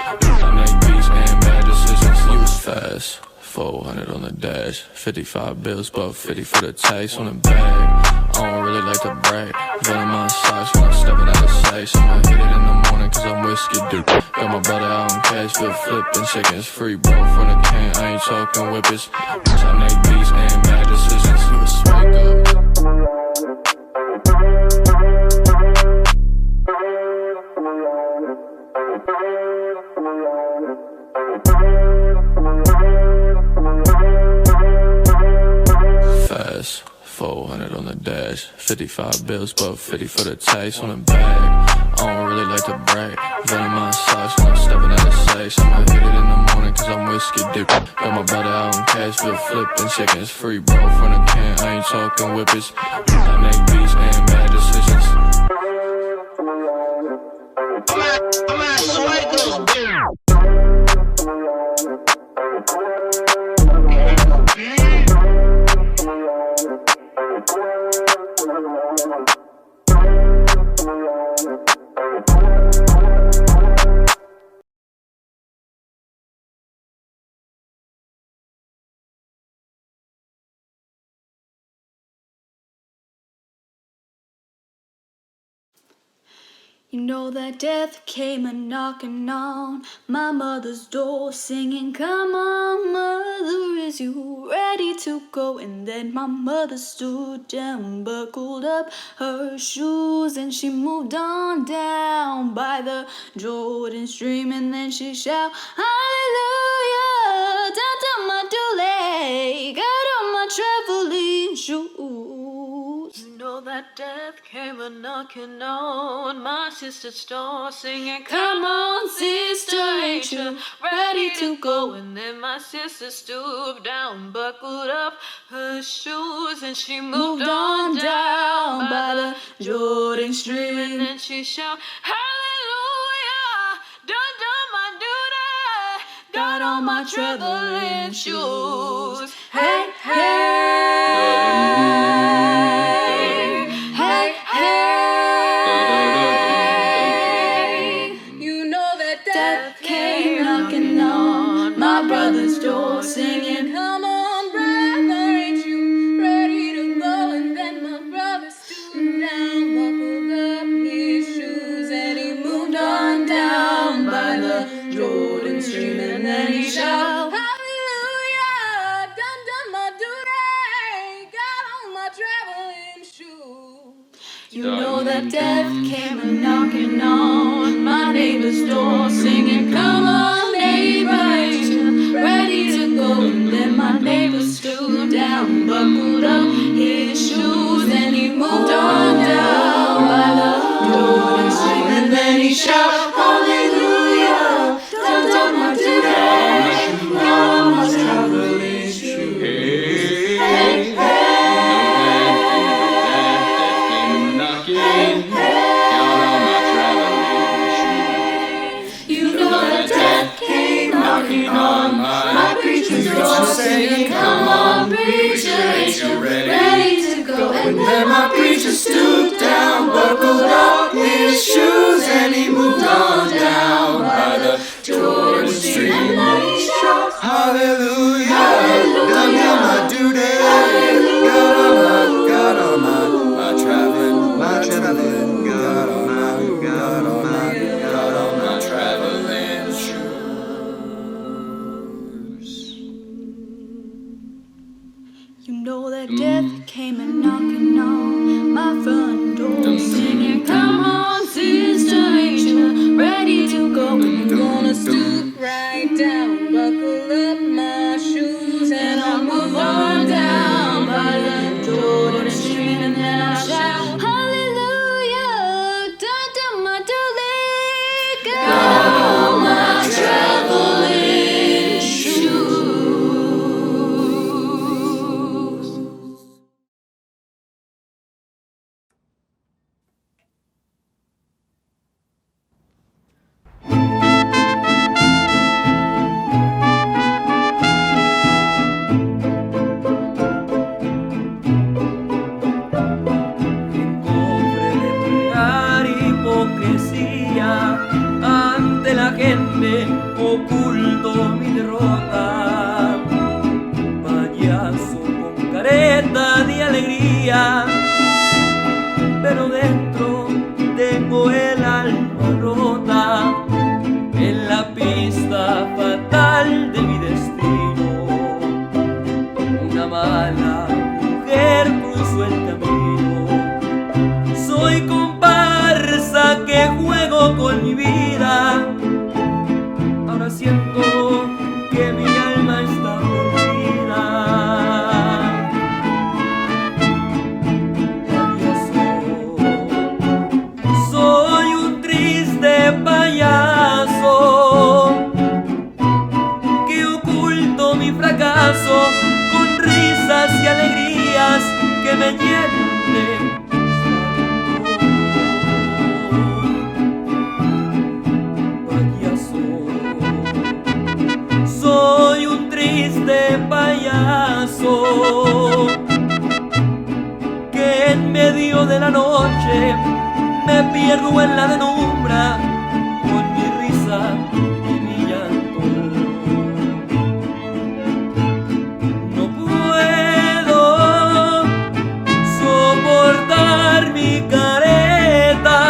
make beats and bad decisions. You was fast, 400 on the dash, 55 bills, but 50 for the taste on the bag. I don't really like to brag. Venom my socks when I'm stepping out of sight. I'ma hit it in the morning cause I'm whiskey dipping. Got my brother out in Cashville flipping chickens. Free bro from the can, I ain't talking whippets. I make beats and bad decisions. You was swag up. Fast, 400 on the dash, 55 bills, but 50 for the taste on the bag. I don't really like to brag. Venom my socks when I'm stepping out of sight. I'ma hit it in the morning cause I'm whiskey dipping. Got my brother out in Cashville flipping chickens. Free bro from the can, I ain't talking whippets. I make beats and bad decisions. I'm at Swagos, You know that death came a knocking on my mother's door, singing, "Come on, mother, is you ready to go?" And then my mother stood down, buckled up her shoes, and she moved on down by the Jordan stream, and then she shout, "Hallelujah, down to my dooley, got on my traveling shoes." You know that death came a knocking on my sister's door, singing, "Come on, sister, ain't you ready to go?" And then my sister stooped down, buckled up her shoes, and she moved on down by the Jordan stream, and then she shout, "Hallelujah, done my duty, got on my traveling shoes." Hey, hey. Hey, hey, you know that death came knocking on my brother's door, singing, "Come on, brother, ain't you ready to go?" And then my brother stood down, buckled up his shoes, and he moved on down by the Jordan stream, and then he shouted, "Hallelujah, done my duty, got on my traveling shoes." You know that death came a knocking on my neighbor's door, singing, "Come on, neighbor, ain't you ready to go?" And then my neighbor stood down, buckled up his shoes, and he moved on down by the Jordan stream, and then he shouted, "Hallelujah, done my duty, got on my traveling shoes." Hey, hey. Knocking on my preacher's door, saying, "Come on, preacher, ain't you ready to go?" And then my preacher stooped down, buckled up his shoes, and he moved on down by the Jordan stream, and then he shouted, "Hallelujah, done my duty, got on my traveling, got on my traveling shoes." You know that death came a knocking on my front door, singing, "Come on, sister, ain't you ready to go?" I'm gonna stoop right down, buckle up my shoes, and I'll move on down by the Jordan stream, and then I'll shout, "Hallelujah, done my duty, got on my traveling shoes." Ante la gente oculto mi derrota, payaso con careta de alegría, pero dentro tengo el alma rota, en la pista fatal de mi destino. Una mala mujer cruzó el camino, soy comparsa que juego con mi vida. Ahora siento que mi alma está perdida. Payaso, soy un triste payaso que oculto mi fracaso con risas y alegrías que me llenan de payaso que en medio de la noche me pierdo en la penumbra con mi risa y mi llanto. No puedo soportar mi careta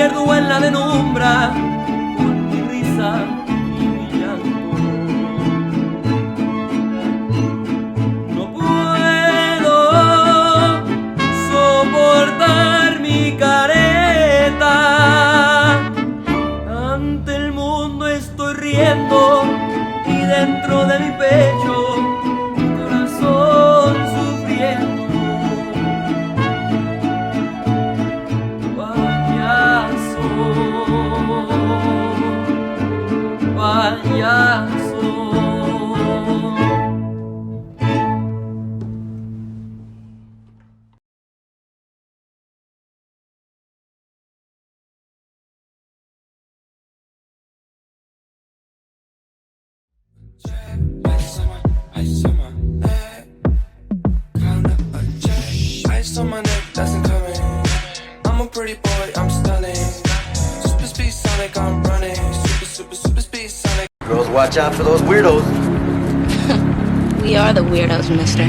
pierdo en la penumbra con mi risa y mi llanto. No puedo soportar mi careta. Ante el mundo estoy riendo y dentro de mi pecho mi corazón sufriendo. Payaso. Ice on my neck, that's incoming. I'm a pretty boy, I'm stunning. Super speed Sonic, I'm running. Super speed Sonic. Girls, watch out for those weirdos. We are the weirdos, mister.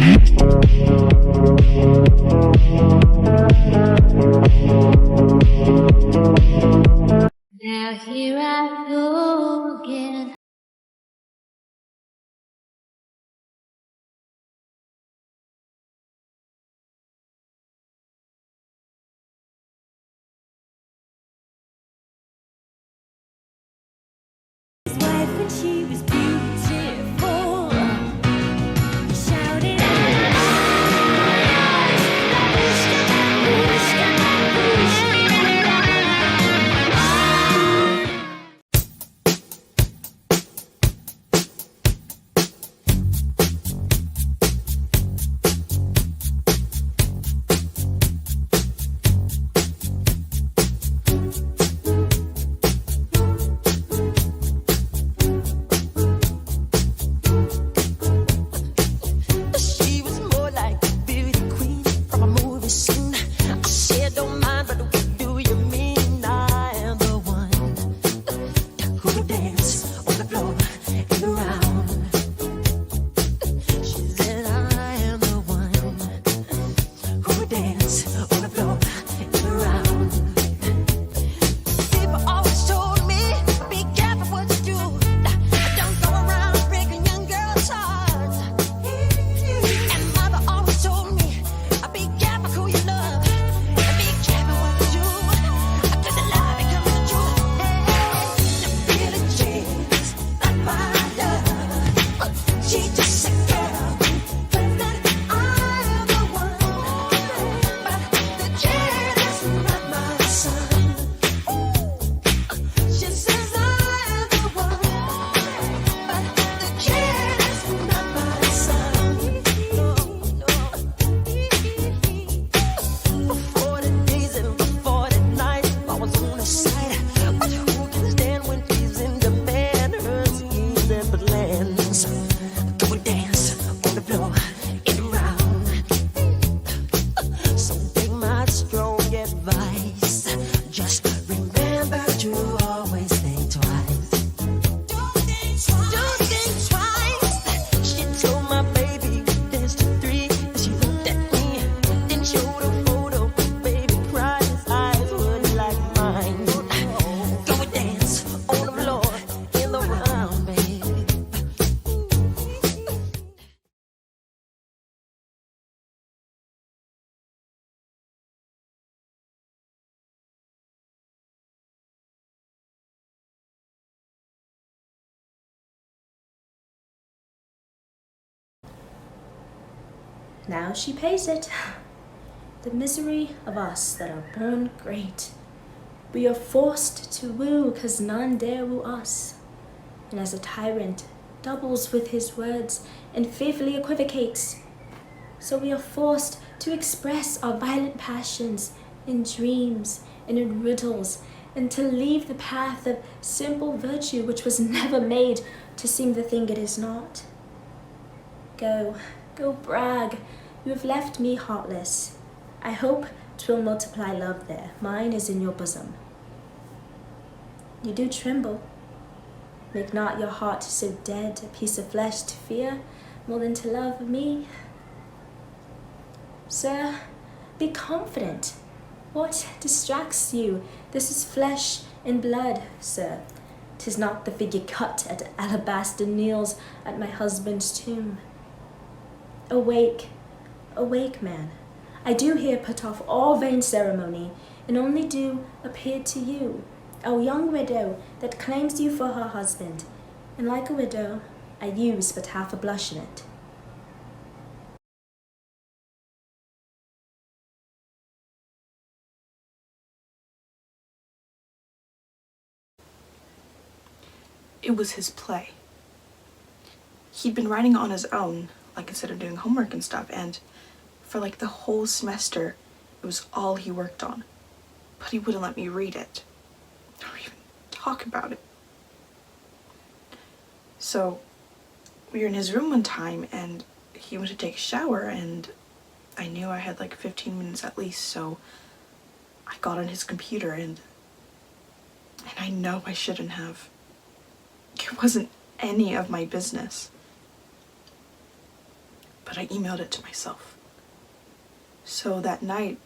Now here I go again. His wife when she was beautiful, shouted She was more like a beauty queen from a movie scene. I said, don't mind, but what do you mean? I am the one who will dance on the floor and around. She said, I am the one who will dance on the floor and around. People always told me, be careful what you do. Don't go around breaking young girls' hearts. And mother always told me, be careful who you love, and be careful what you do. Till the lie becomes the truth. Hey, Billie Jean's not my love. She's just a girl. But that I am the one. But the kid is not my son. She says I am the one. But the kid is not my son. For 40 days and for 40 nights, I was on the side. But who can stand when she's in demand? Her schemes and plans. Go and dance on the floor and around. So take my strong advice. Just remember to always think twice. Don't think twice. She told my baby dance to 3. She looked at me, then showed a photo. Baby cried, his eyes were like mine. Go and dance on the floor in the round, baby. Now she pays it. The misery of us that are born great. We are forced to woo, 'cause none dare woo us. And as a tyrant doubles with his words and fearfully equivocates, so we are forced to express our violent passions in dreams and in riddles, and to leave the path of simple virtue which was never made to seem the thing it is not. Go, go brag, you have left me heartless. I hope 'twill multiply love there, mine is in your bosom. You do tremble. Make not your heart so dead, a piece of flesh to fear more than to love me. Sir, be confident. What distracts you? This is flesh and blood, sir. 'Tis not the figure cut at alabaster kneels at my husband's tomb. Awake, awake, man. I do here put off all vain ceremony, and only do appear to you, a young widow that claims you for her husband, and like a widow, I use but half a blush in it. It was his play. He'd been writing on his own, like instead of doing homework and stuff, and for like the whole semester, it was all he worked on. But he wouldn't let me read it, or even talk about it. So we were in his room one time, and he went to take a shower, and I knew I had like 15 minutes at least, so I got on his computer, and I know I shouldn't have. It wasn't any of my business. But I emailed it to myself. So that night,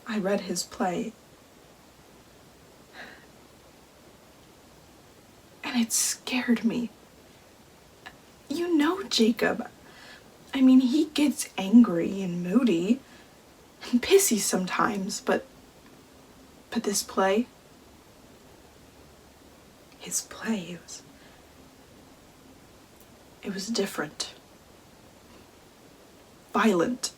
I read his play. And it scared me. You know Jacob. I mean, he gets angry and moody and pissy sometimes, but this play, his play, it was different. Violent.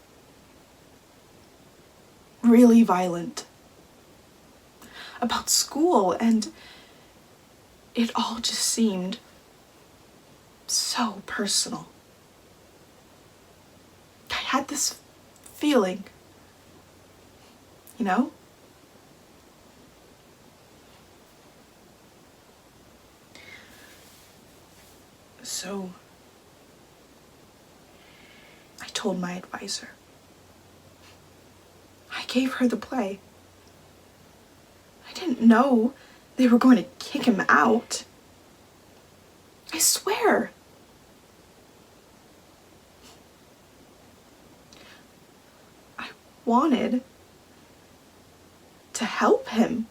Really violent. About school, and it all just seemed so personal. I had this feeling, you know? So I told my advisor. I gave her the play. I didn't know they were going to kick him out. I swear. I wanted to help him.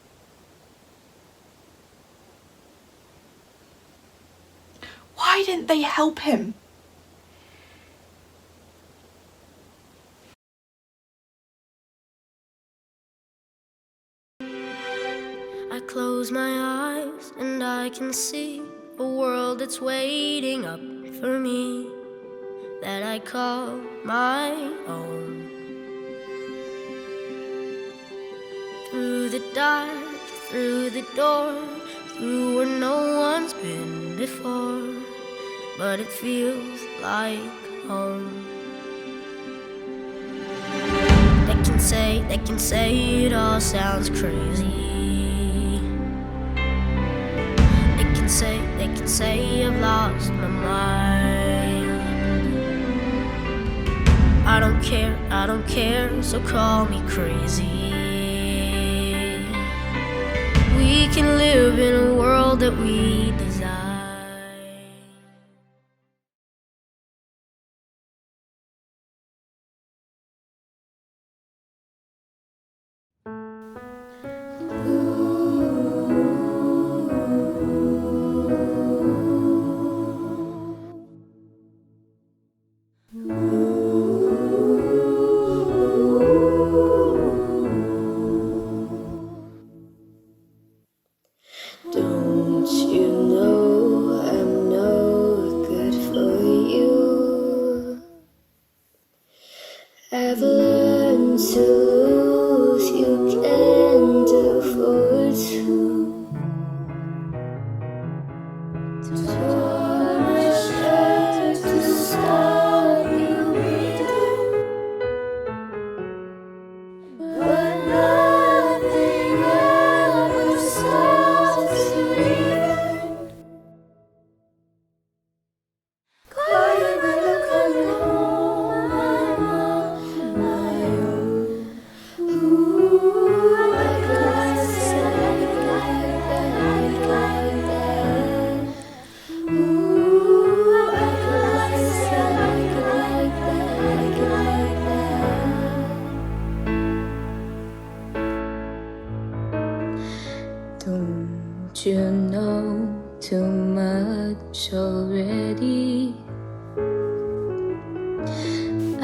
Why didn't they help him? I close my eyes and I can see a world that's waiting up for me, that I call my own. Through the dark, through the door, through where no one's been before, but it feels like home. They can say it all sounds crazy. They can say I've lost my mind. I don't care, so call me crazy. We can live in a world that we desire. Don't you know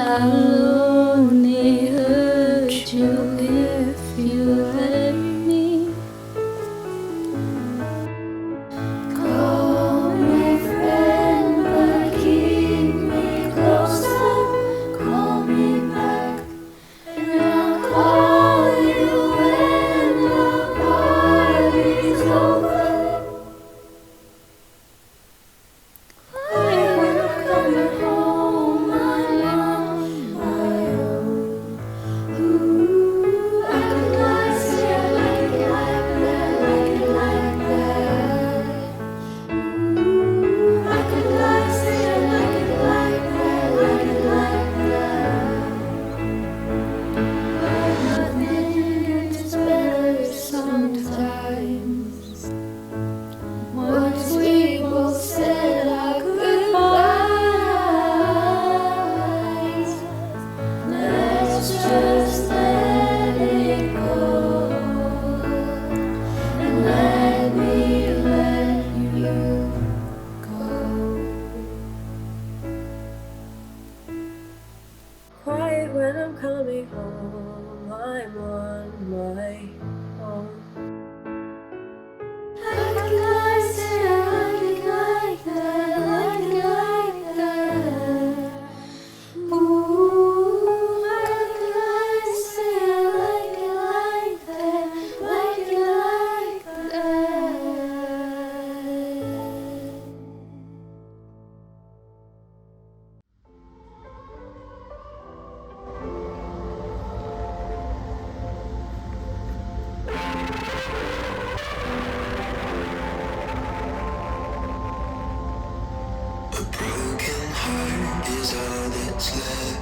I'll only hurt you if you let me. Call me friend, but keep me closer. Call me back, and I'll call you when the party's over. Why, when I'm coming home, I'm on my own. Ooh, I could lie, say I like it like that, like it like that. Ooh, I could lie, say I like it like that, like it like that. But nothing gets better sometimes. Once we both said our goodbyes, let's just let it go, and let me let you go. Quiet when I'm coming home, I'm on my own. I could lie, say I like it like that, like it like that. Ooh, I could lie, say I like it like that, like it like that. Broken heart is all that's left.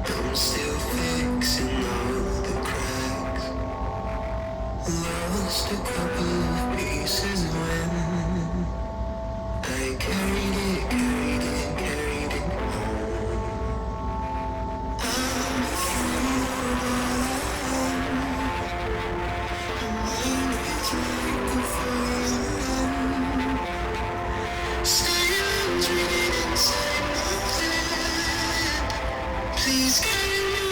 I'm still fixing all the cracks. Lost a couple of pieces when I carried it home. I'm a fool. Mine is like a fire. Silence ringing inside my head. Please carry me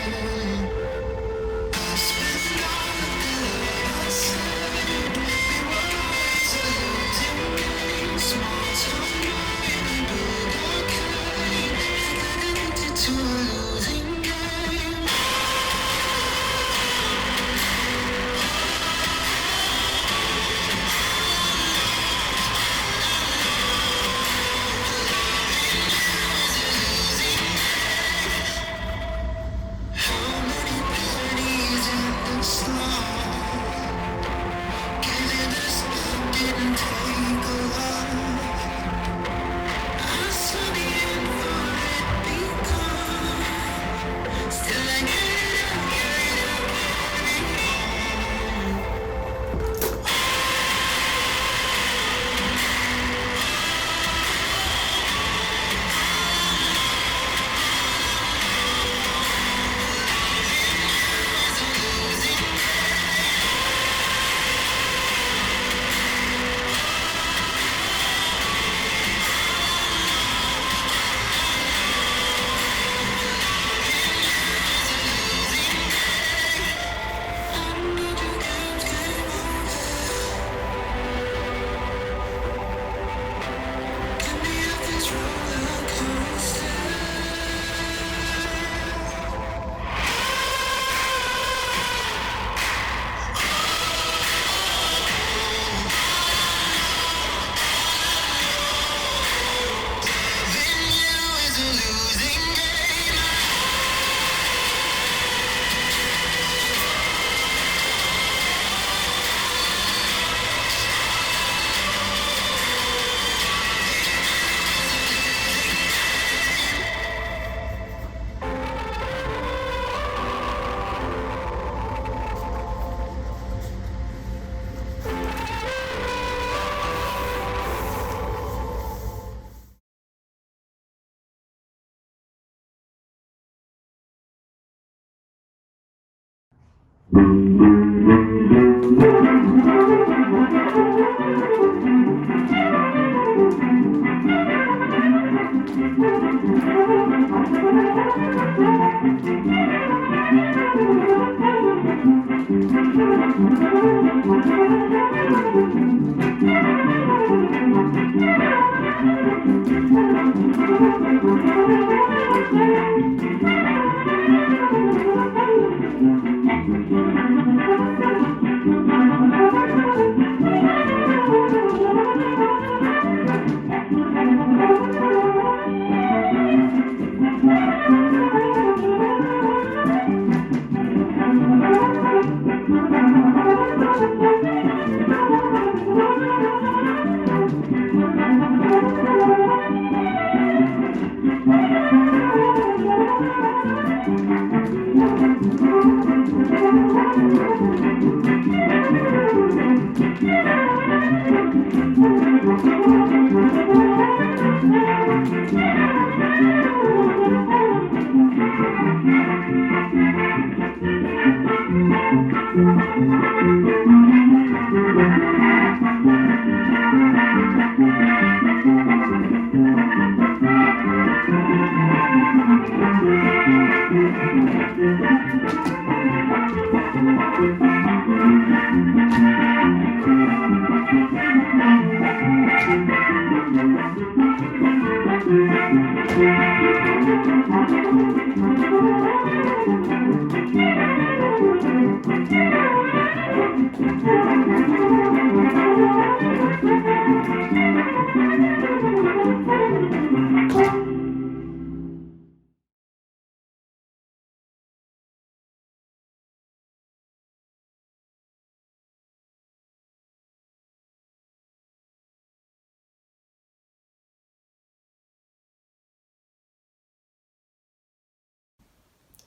home. I spent all of the night outside. We walk away to losing game. Small town boy in a bulldog kind. Addicted to a losing game. How many pennies in the slot? Giving us up didn't take a lot. I saw the end for it become. Still I get up.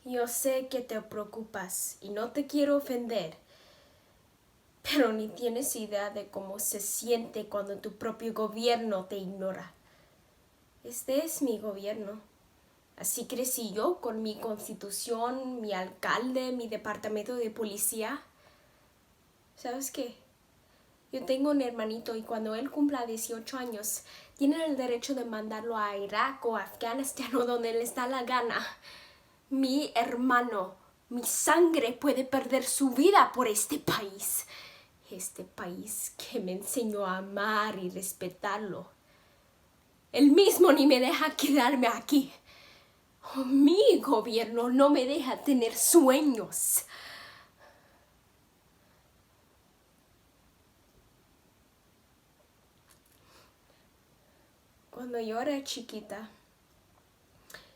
Yo sé que te preocupas y no te quiero ofender, pero ni tienes idea de cómo se siente cuando tu propio gobierno te ignora. Este es mi gobierno. Así crecí yo, con mi constitución, mi alcalde, mi departamento de policía. ¿Sabes qué? Yo tengo un hermanito y cuando él cumpla 18 años, tienen el derecho de mandarlo a Irak o Afganistán o donde les da la gana. Mi hermano, mi sangre puede perder su vida por este país. Este país que me enseñó a amar y respetarlo. Él mismo ni me deja quedarme aquí. Mi gobierno no me deja tener sueños. Cuando yo era chiquita,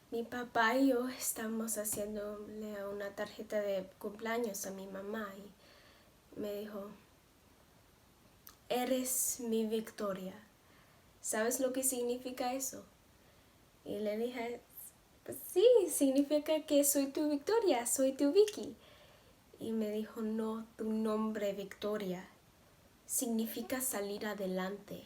mi papá y yo estábamos haciéndole una tarjeta de cumpleaños a mi mamá y me dijo, eres mi Victoria. ¿Sabes lo que significa eso? Y le dije, pues sí, significa que soy tu Victoria, soy tu Vicky. Y me dijo, no, tu nombre Victoria significa salir adelante.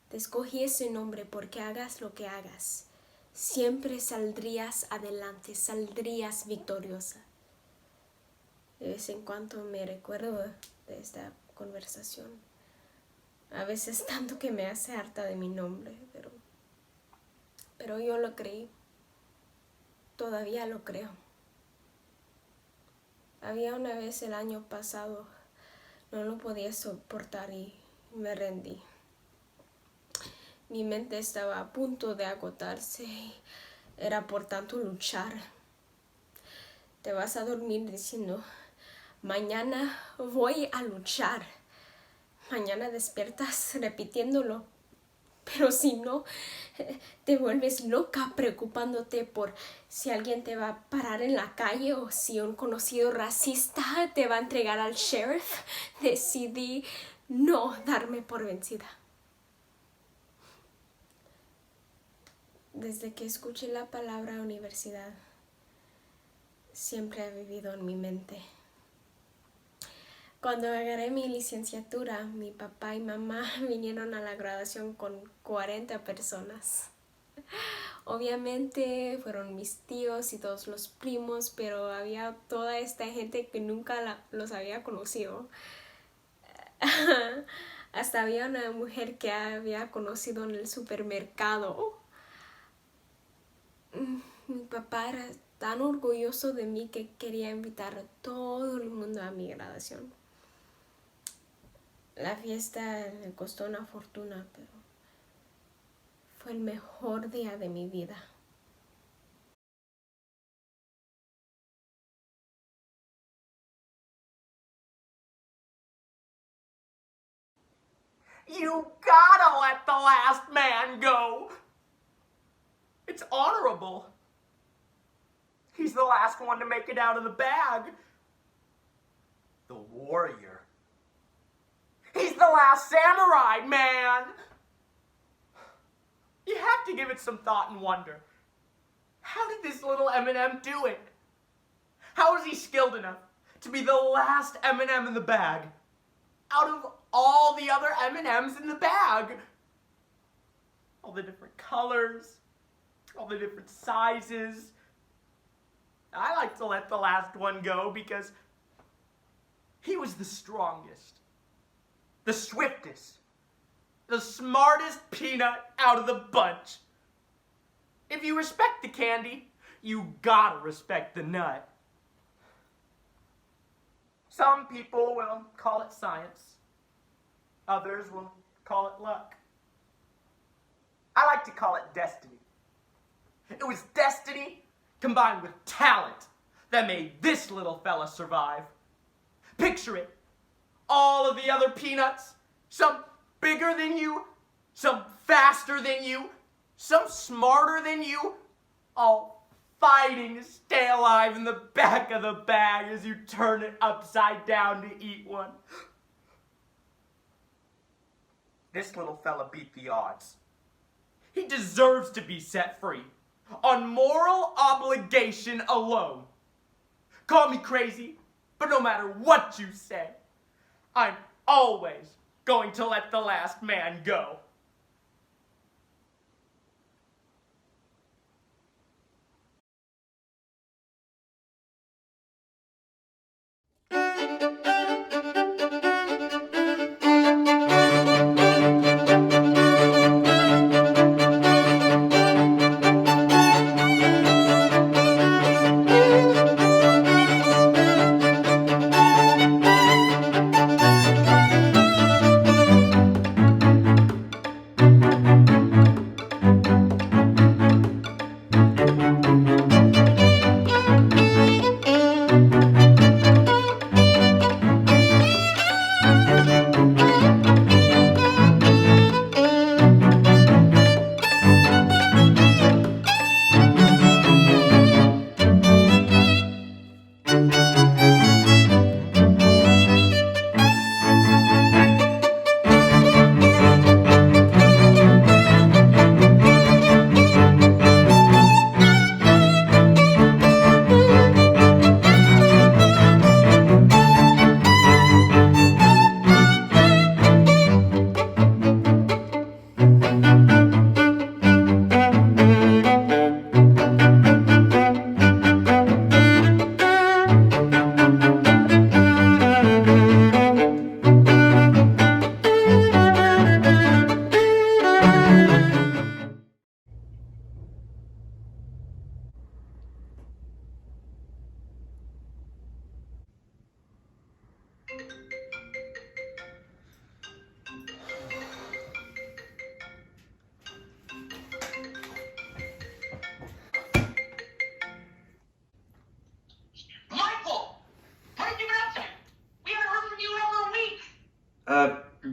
Te escogí ese nombre porque hagas lo que hagas, siempre saldrías adelante, saldrías victoriosa. De vez en cuando me recuerdo de esta conversación. A veces tanto que me hace harta de mi nombre, pero yo lo creí. Todavía lo creo. Había una vez el año pasado, no lo podía soportar y me rendí. Mi mente estaba a punto de agotarse. Era por tanto luchar. Te vas a dormir diciendo, mañana voy a luchar. Mañana despiertas repitiéndolo. Pero si no, te vuelves loca preocupándote por si alguien te va a parar en la calle o si un conocido racista te va a entregar al sheriff. Decidí no darme por vencida. Desde que escuché la palabra universidad, siempre ha vivido en mi mente. Cuando agarré mi licenciatura, mi papá y mamá vinieron a la graduación con 40 personas. Obviamente fueron mis tíos y todos los primos, pero había toda esta gente que nunca los había conocido. Hasta había una mujer que había conocido en el supermercado. Mi papá era tan orgulloso de mí que quería invitar a todo el mundo a mi graduación. La fiesta le costó una fortuna, pero fue el mejor día de mi vida. You gotta let the last man go. It's honorable. He's the last one to make it out of the bag. The warrior. He's the last samurai, man. You have to give it some thought and wonder. How did this little Eminem do it? How is he skilled enough to be the last M&M in the bag out of all the other M&Ms in the bag? All the different colors, all the different sizes. I like to let the last one go because he was the strongest, the swiftest, the smartest peanut out of the bunch. If you respect the candy, you gotta respect the nut. Some people will call it science. Others will call it luck. I like to call it destiny. It was destiny combined with talent that made this little fella survive. Picture it. All of the other peanuts, some bigger than you, some faster than you, some smarter than you, all fighting to stay alive in the back of the bag as you turn it upside down to eat one. This little fella beat the odds. He deserves to be set free on moral obligation alone. Call me crazy, but no matter what you say, I'm always going to let the last man go.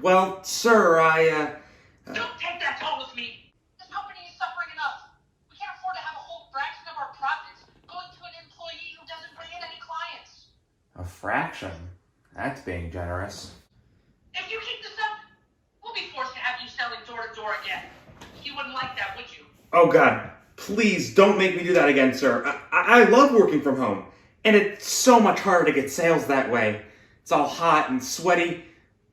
Well, sir, Don't take that tone with me! This company is suffering enough. We can't afford to have a whole fraction of our profits going to an employee who doesn't bring in any clients. a fraction? That's being generous. If you keep this up, we'll be forced to have you selling door to door again. You wouldn't like that, would you? Oh, God. Please don't make me do that again, sir. I love working from home. And it's so much harder to get sales that way. It's all hot and sweaty.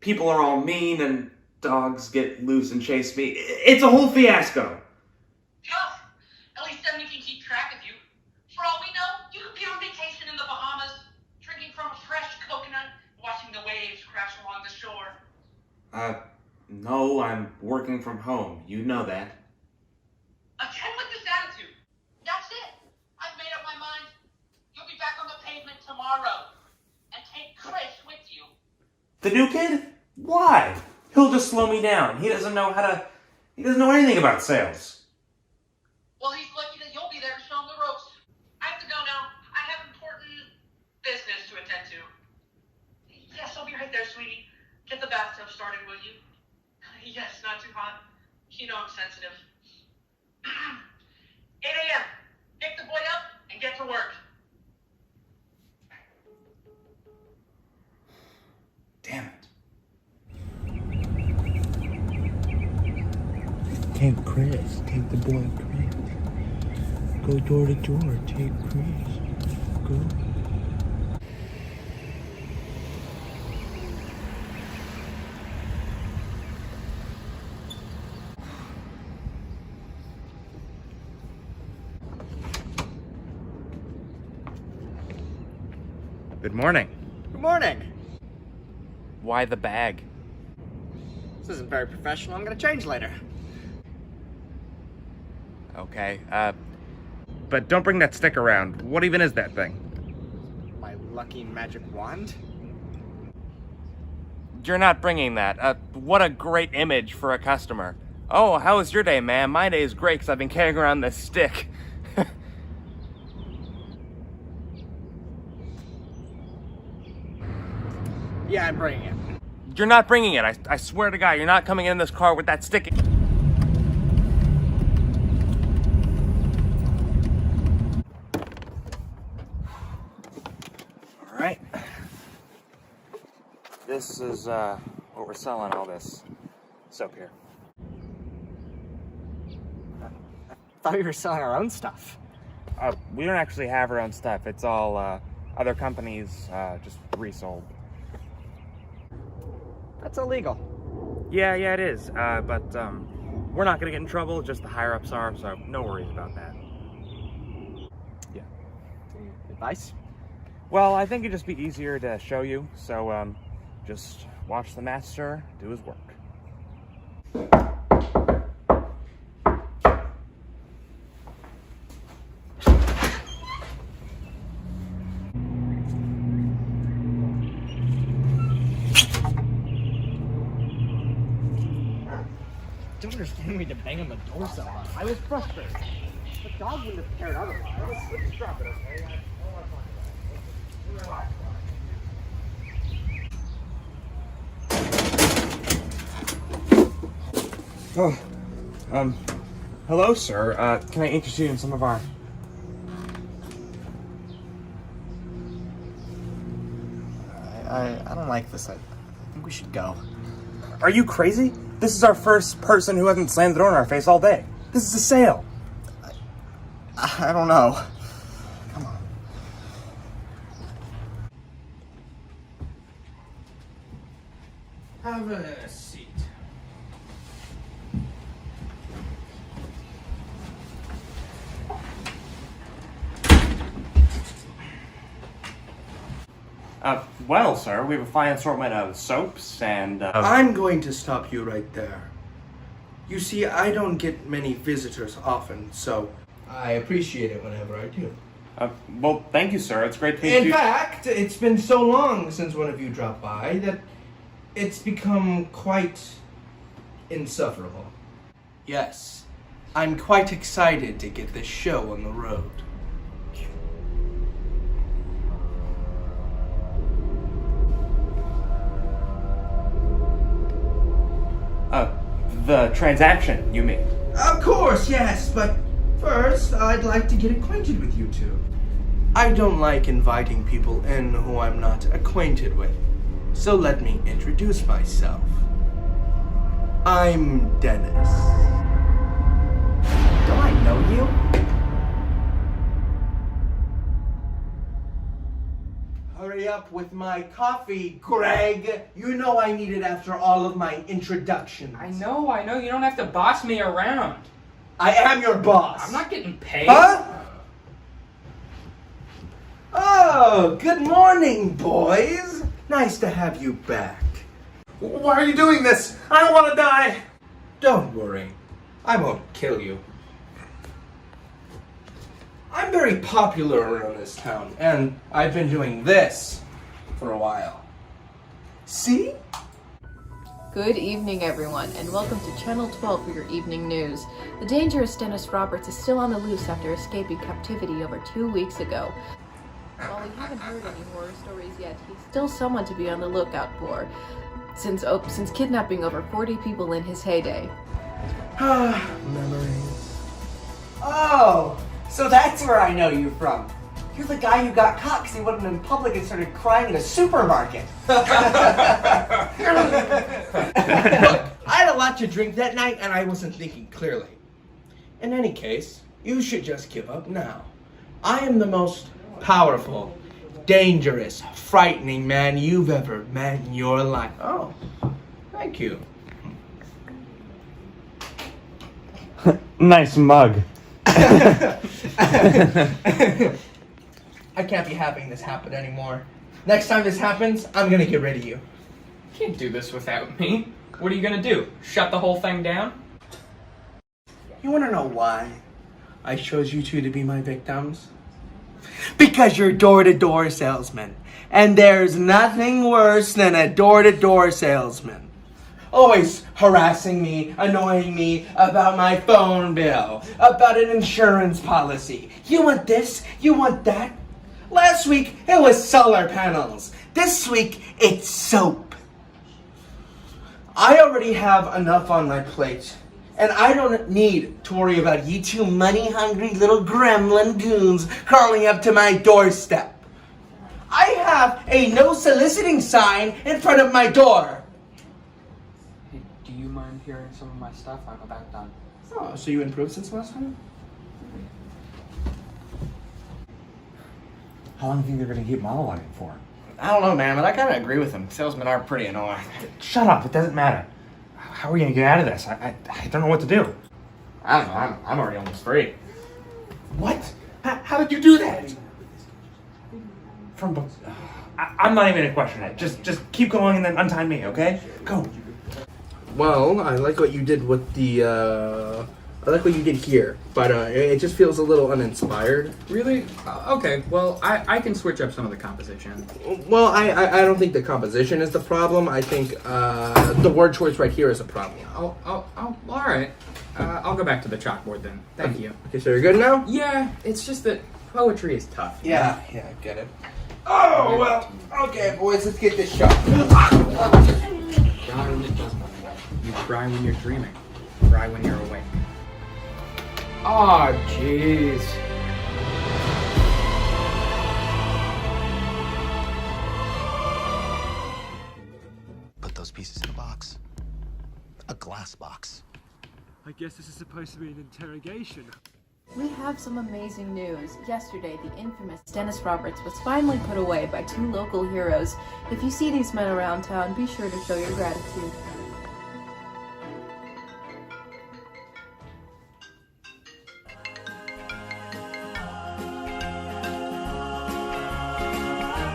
People are all mean and dogs get loose and chase me. It's a whole fiasco. Tough. At least then we can keep track of you. For all we know, you could be on vacation in the Bahamas, drinking from a fresh coconut, watching the waves crash along the shore. No, I'm working from home. You know that. Again with this attitude. That's it. I've made up my mind. The new kid? Why? He'll just slow me down. He doesn't know anything about sales. Well, he's lucky that you'll be there to show him the ropes. I have to go now. I have important business to attend to. Yes, I'll be right there, sweetie. Get the bathtub started, will you? Yes, not too hot. You know I'm sensitive. 8 a.m. Pick the boy up and get to work. Damn it. Take Chris. Take the boy Chris. Go door to door. Take Chris. Go. Good morning. Good morning. Why the bag? This isn't very professional. I'm gonna change later. Okay, but don't bring that stick around. What even is that thing? My lucky magic wand? You're not bringing that. What a great image for a customer. Oh, how was your day, ma'am? My day is great because I've been carrying around this stick. Yeah, I'm bringing it. You're not bringing it. I swear to God, you're not coming in this car with that stick. All right. This is what we're selling all this soap here. I thought we were selling our own stuff. We don't actually have our own stuff. It's all other companies just resold. That's illegal. Yeah, it is. But we're not gonna get in trouble. Just the higher ups are, so no worries about that. Yeah. Any advice? Well, I think it'd just be easier to show you. So just watch the master do his work. I don't understand me to bang on the door so much. I was frustrated. The dog wouldn't have cared otherwise. Let's drop it, okay? Oh, hello, sir. Can I interest you in some of our... I don't like this. I think we should go. Are you crazy? This is our first person who hasn't slammed the door in our face all day. This is a sale. I don't know. Come on. Have a seat. Well, sir, we have a fine assortment of soaps and... I'm going to stop you right there. You see, I don't get many visitors often, so I appreciate it whenever I do. Well, thank you, sir. It's great to meet you. In fact, it's been so long since one of you dropped by that it's become quite insufferable. Yes, I'm quite excited to get this show on the road. The transaction, you mean? Of course, yes, but first I'd like to get acquainted with you two. I don't like inviting people in who I'm not acquainted with, so let me introduce myself. I'm Dennis. Don't I know you? Hurry up with my coffee, Greg. You know I need it after all of my introductions. I know. You don't have to boss me around. I am your boss. I'm not getting paid. Huh? Oh, good morning, boys. Nice to have you back. Why are you doing this? I don't want to die. Don't worry. I won't kill you. I'm very popular around this town, and I've been doing this for a while. See? Good evening, everyone, and welcome to Channel 12 for your evening news. The dangerous Dennis Roberts is still on the loose after escaping captivity over 2 weeks ago. While we haven't heard any horror stories yet, he's still someone to be on the lookout for, since kidnapping over 40 people in his heyday. Memories. Oh, so that's where I know you from. You're the guy who got caught because he went in public and started crying in a supermarket. Look, I had a lot to drink that night and I wasn't thinking clearly. In any case, you should just give up now. I am the most powerful, dangerous, frightening man you've ever met in your life. Oh, thank you. Nice mug. I can't be having this happen anymore. Next time this happens, I'm gonna get rid of you. You can't do this without me. What are you gonna do? Shut the whole thing down? You wanna know why I chose you two to be my victims? Because you're door-to-door salesmen. And there's nothing worse than a door-to-door salesman. Always harassing me, annoying me about my phone bill, about an insurance policy. You want this? You want that? Last week, it was solar panels. This week, it's soap. I already have enough on my plate. And I don't need to worry about you two money-hungry little gremlin goons crawling up to my doorstep. I have a no soliciting sign in front of my door. Hey, do you mind hearing some of my stuff? I'm about done. Oh, so you improved since last time? How long do you think they're going to keep monologuing for? I don't know, man, but I kind of agree with him. Salesmen are pretty annoying. Shut up, it doesn't matter. How are we going to get out of this? I don't know what to do. I don't know, I'm already almost free. What? How did you do that? I'm not even going to question it. Just keep going and then untie me, okay? Go. Well, I like what you did with the, I like what you did here, but it just feels a little uninspired. Really? Okay, well, I can switch up some of the composition. Well, I don't think the composition is the problem. I think the word choice right here is a problem. All right. I'll go back to the chalkboard then. Thank you. Okay, so you're good now? Yeah, it's just that poetry is tough. Yeah, I get it. Oh, well, okay, boys, let's get this shot. You cry when you're dreaming. Cry when you're awake. Aw, jeez. Put those pieces in a box. A glass box. I guess this is supposed to be an interrogation. We have some amazing news. Yesterday, the infamous Dennis Roberts was finally put away by two local heroes. If you see these men around town, be sure to show your gratitude.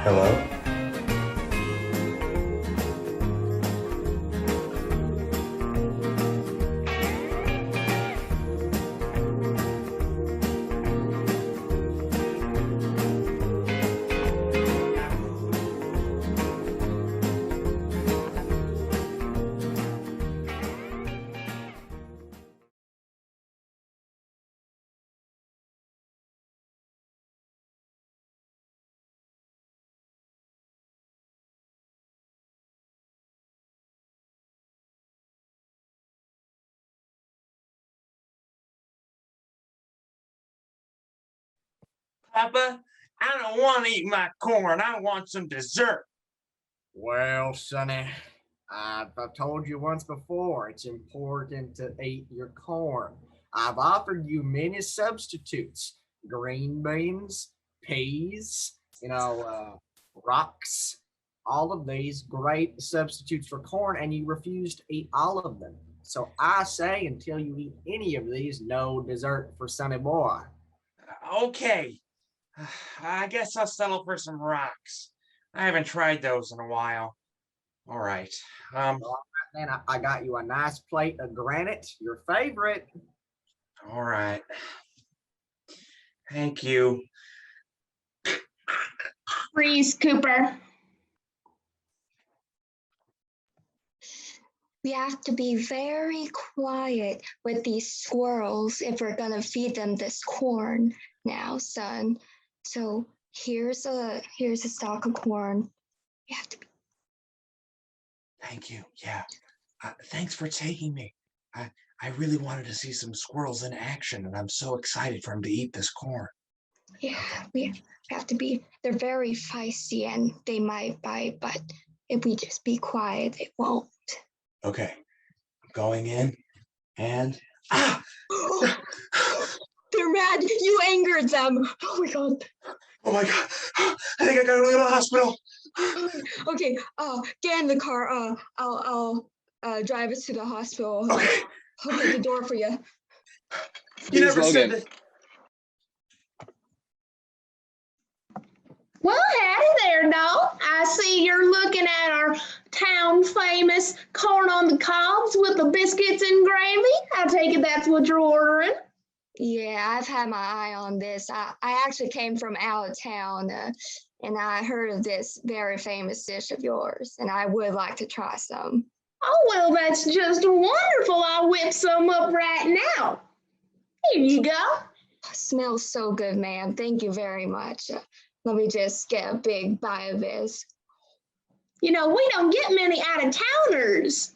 Hello? Papa, I don't want to eat my corn. I want some dessert. Well, Sonny, I've told you once before, it's important to eat your corn. I've offered you many substitutes. Green beans, peas, rocks, all of these great substitutes for corn, and you refuse to eat all of them. So I say, until you eat any of these, no dessert for Sonny boy. Okay. I guess I'll settle for some rocks. I haven't tried those in a while. All right. Then I got you a nice plate of granite, your favorite. All right. Thank you. Freeze, Cooper. We have to be very quiet with these squirrels if we're gonna feed them this corn now, son. So here's a stalk of corn. You have to be. Thank you. Yeah. Thanks for taking me. I really wanted to see some squirrels in action, and I'm so excited for them to eat this corn. Yeah, we have to be. They're very feisty and they might bite, but if we just be quiet, they won't. Okay. I'm going in, and They're mad. You angered them. Oh my god. oh my god! I think I gotta go to the hospital. Okay. Get in the car. I'll drive us to the hospital. Okay. I'll get the door for you. You never said that. Well, howdy there, doll. I see you're looking at our town famous corn on the cobs with the biscuits and gravy. I take it that's what you're ordering. Yeah, I've had my eye on this. I actually came from out of town, and I heard of this very famous dish of yours, and I would like to try some. Oh, well, that's just wonderful. I'll whip some up right now. Here you go. Smells so good, ma'am. Thank you very much. Let me just get a big bite of this. You know, we don't get many out-of-towners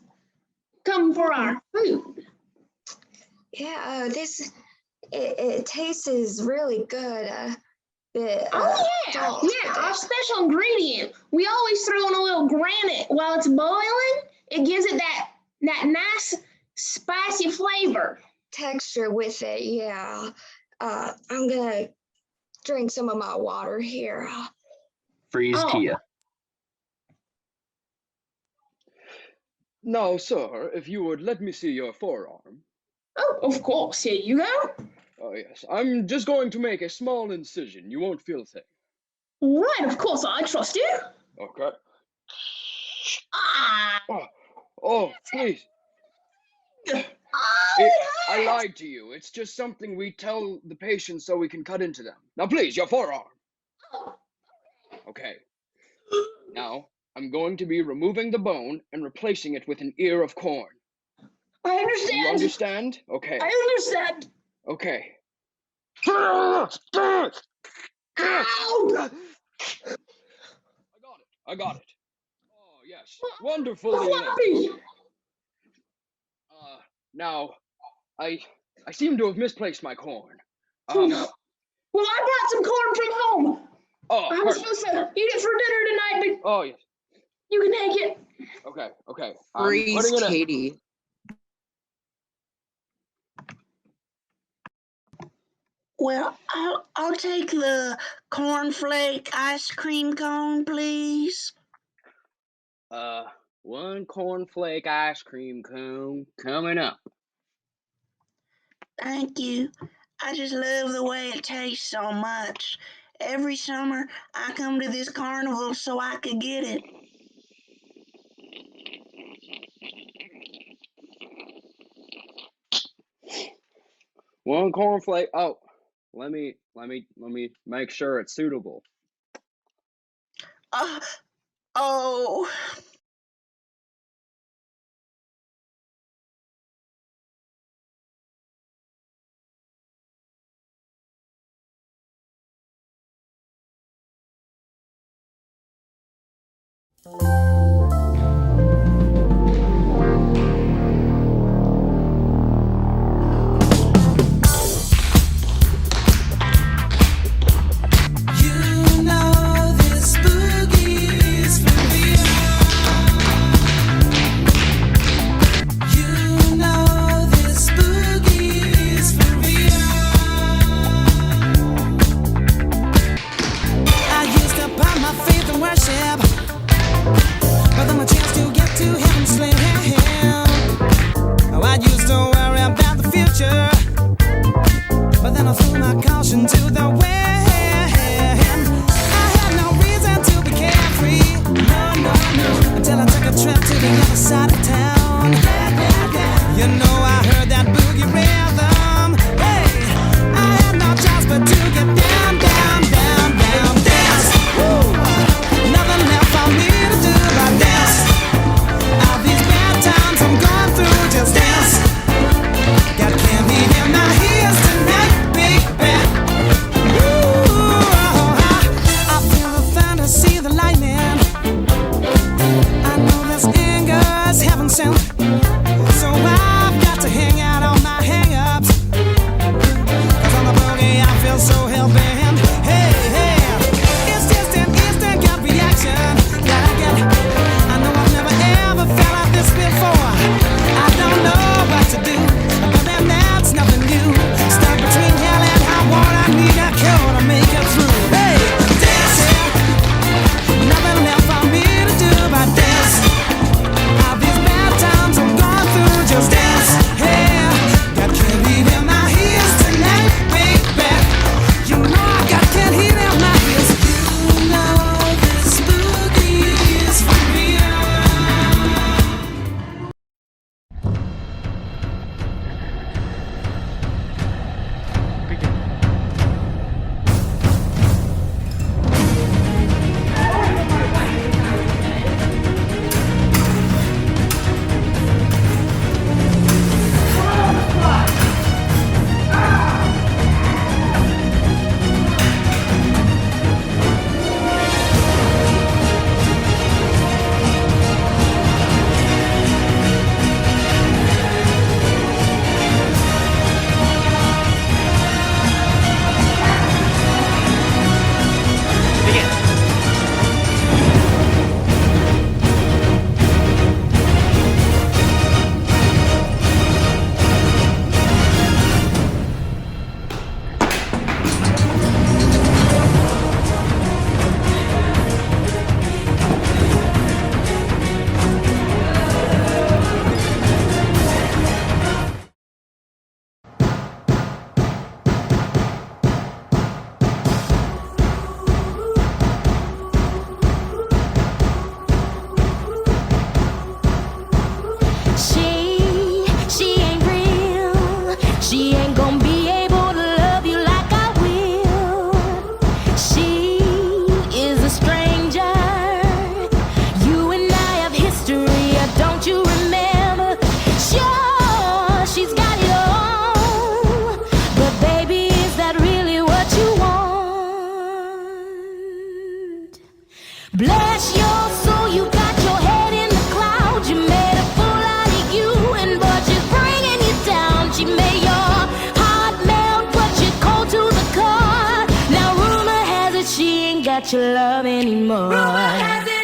come for our food. Yeah, it tastes really good. Yeah, our special ingredient. We always throw in a little granite while it's boiling. It gives it that nice spicy flavor. Texture with it, yeah. I'm gonna drink some of my water here. Freeze Tia. Now, sir, if you would let me see your forearm. Oh, of course. Here you go. Oh, yes. I'm just going to make a small incision. You won't feel a thing. Right, of course. I trust you. Okay. Oh, please. I lied to you. It's just something we tell the patients so we can cut into them. Now, please, your forearm. Okay. Now, I'm going to be removing the bone and replacing it with an ear of corn. I understand. You understand? Okay. I understand. Okay. Ow! I got it. Oh, yes. Wonderfully enough. Now, I seem to have misplaced my corn. Well, I brought some corn from home. Oh, I was supposed to eat it for dinner tonight, but oh, yes. you can take it. Okay. Freeze Katie. Well, I'll take the cornflake ice cream cone, please. One cornflake ice cream cone coming up. Thank you. I just love the way it tastes so much. Every summer, I come to this carnival so I could get it. One cornflake. Oh, let me make sure it's suitable. Oh. But then a chance to get to heaven slim. Oh, I used to worry about the future, but then I threw my caution to the wind. I had no reason to be carefree, no, until I took a trip to the other side of town. You know I heard that boogie rhythm. Hey, I had no choice but to get down, dance. Woo! Nothing left for me to do but dance. All these bad times I'm She ain't gonna be able to love you like I will. She is a stranger. You and I have history, don't you remember? Sure, she's got it all, but baby, is that really what you want? Bless your soul, you got your head in the clouds. You made a fool out of you, and but she's bringing you down. She made your heart melt, but you're cold to the core. Now rumor has it she ain't got your love anymore. Rumor has it.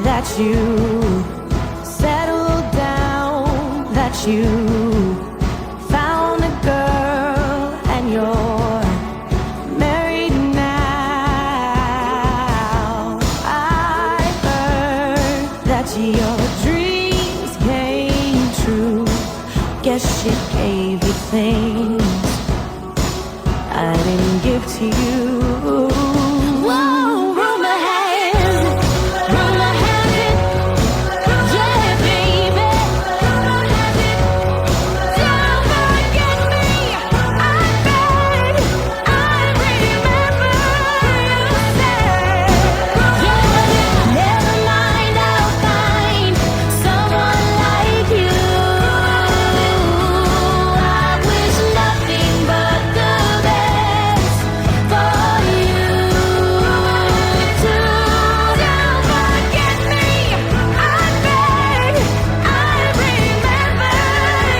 That you settled down, that you found a girl and you're married now. I heard that your dreams came true. Guess she gave you things I didn't give to you. Whoa, rumor has it. Rumor has it. Yeah, baby. Don't forget me. I bet I remember you said. Yeah, never mind, I'll find someone like you. I wish nothing but the best for you too. Don't forget me. I bet I remember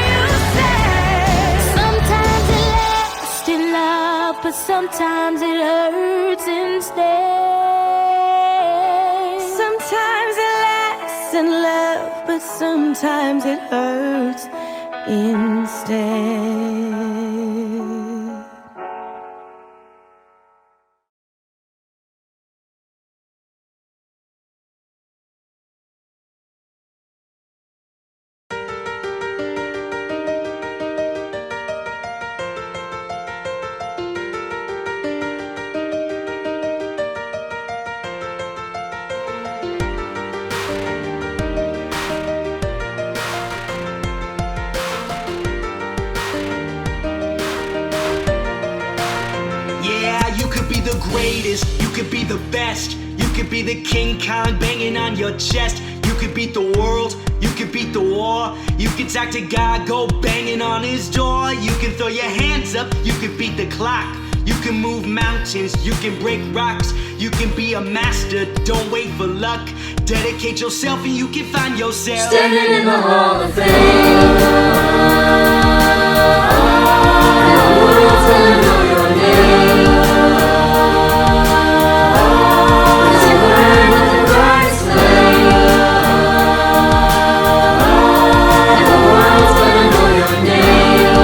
you said. Sometimes it lasts in love, but sometimes it hurts instead. Sometimes it lasts in love, but sometimes it hurts instead. Yeah, you could be the greatest, you could be the best. You could be the King Kong banging on your chest. You could beat the world, you could beat the war. You could talk to God, go banging on his door. You can throw your hands up, you could beat the clock. You can move mountains, you can break rocks. You can be a master, don't wait for luck. Dedicate yourself and you can find yourself Standing in the Hall of Fame. And the world's gonna know your name. 'Cause you burn with the brightest flame. And the world's gonna know your name.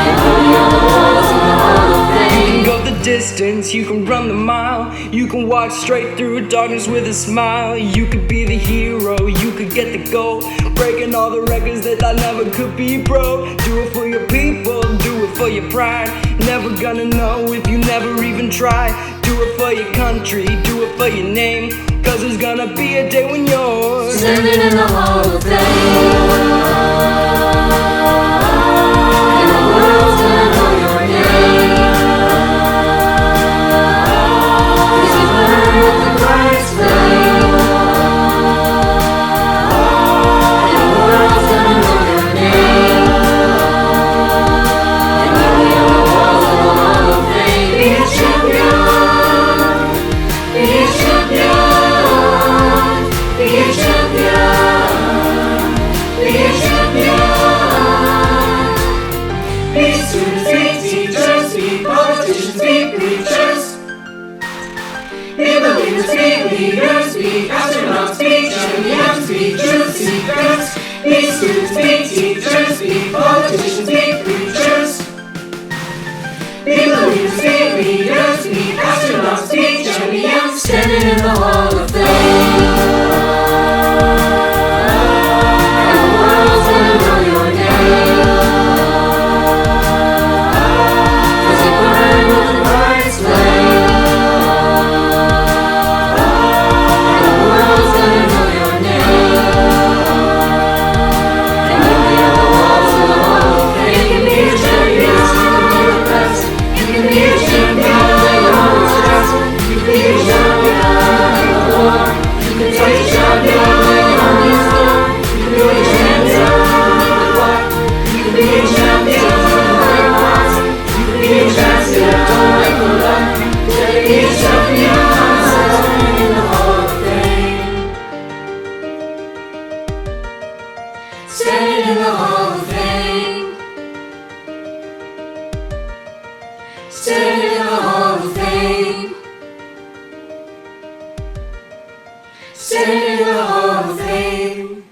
And you'll be on the walls in the Hall of Fame. You can go the distance, you can run the mile. You can walk straight through darkness with a smile. You could be the hero, you could get the gold. Breaking all the records that I never could be broke. Do it for your people, do it for your pride. Never gonna know if you never even try. Do it for your country, do it for your name. 'Cause there's gonna be a day when you're standing in the Hall of Fame. And the world's gonna know your name. 'Cause you burn with the brightest flame. And the world's gonna know your name. And you'll be on the walls of the Hall of Fame. Be a champion. Be a champion. Be a champion. Be a champion. Be students, be teachers, be politicians, be preachers. Be believers, be leaders, be astronauts, be champions, be truth seekers. Be students, be teachers, be politicians, be preachers. Be believers, be leaders, be astronauts, be champions. Standing in the Hall of Fame. Standing in the Hall of Fame. Standing in the Hall of Fame. Standing in the Hall of Fame.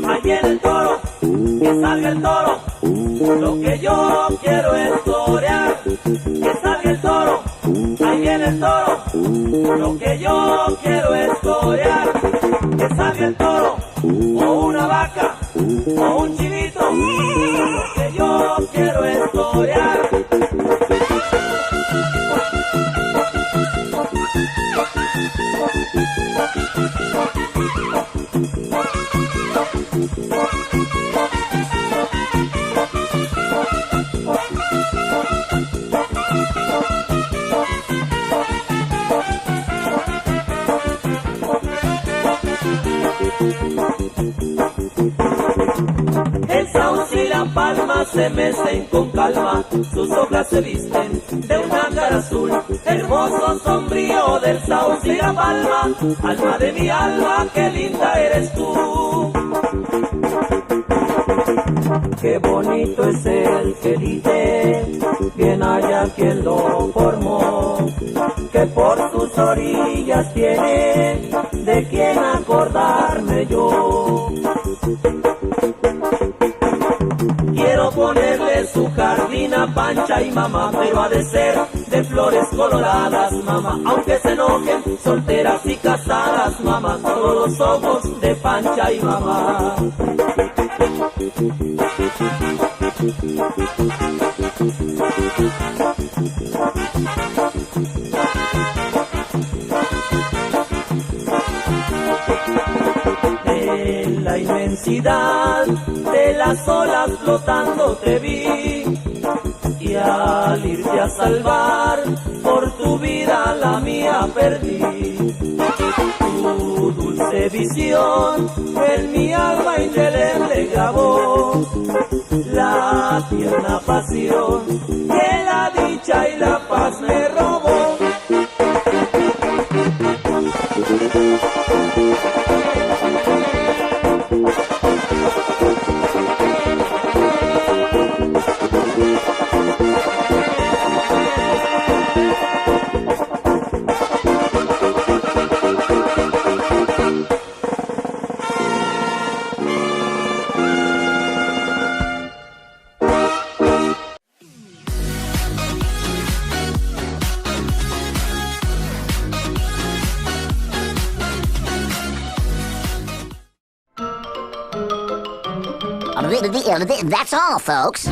Ahí viene el toro, que salga el toro. Lo que yo quiero es torear. Que salga el toro, ahí viene el toro. Lo que yo quiero es torear. Que salga el toro, o una vaca, o un chivito. Lo que yo quiero es torear. la palma se mecen con calma, sus hojas se visten de un ángel azul, hermoso sombrío del sauce y la palma, alma de mi alma, qué linda eres tú. Qué bonito es el que dice, bien haya quien lo formó, que por sus orillas tiene de quien acordarme yo. Quiero ponerle su jardín a Pancha y mamá, pero ha de ser de flores coloradas, mamá, aunque se enojen, solteras y casadas, mamá, todos los ojos de Pancha y mamá. En la inmensidad de las olas flotando te vi, y al irte a salvar por tu vida la mía perdí. Tu dulce visión en mi alma indeleble grabó la tierna pasión que la dicha y la paz me robó. That's all, folks.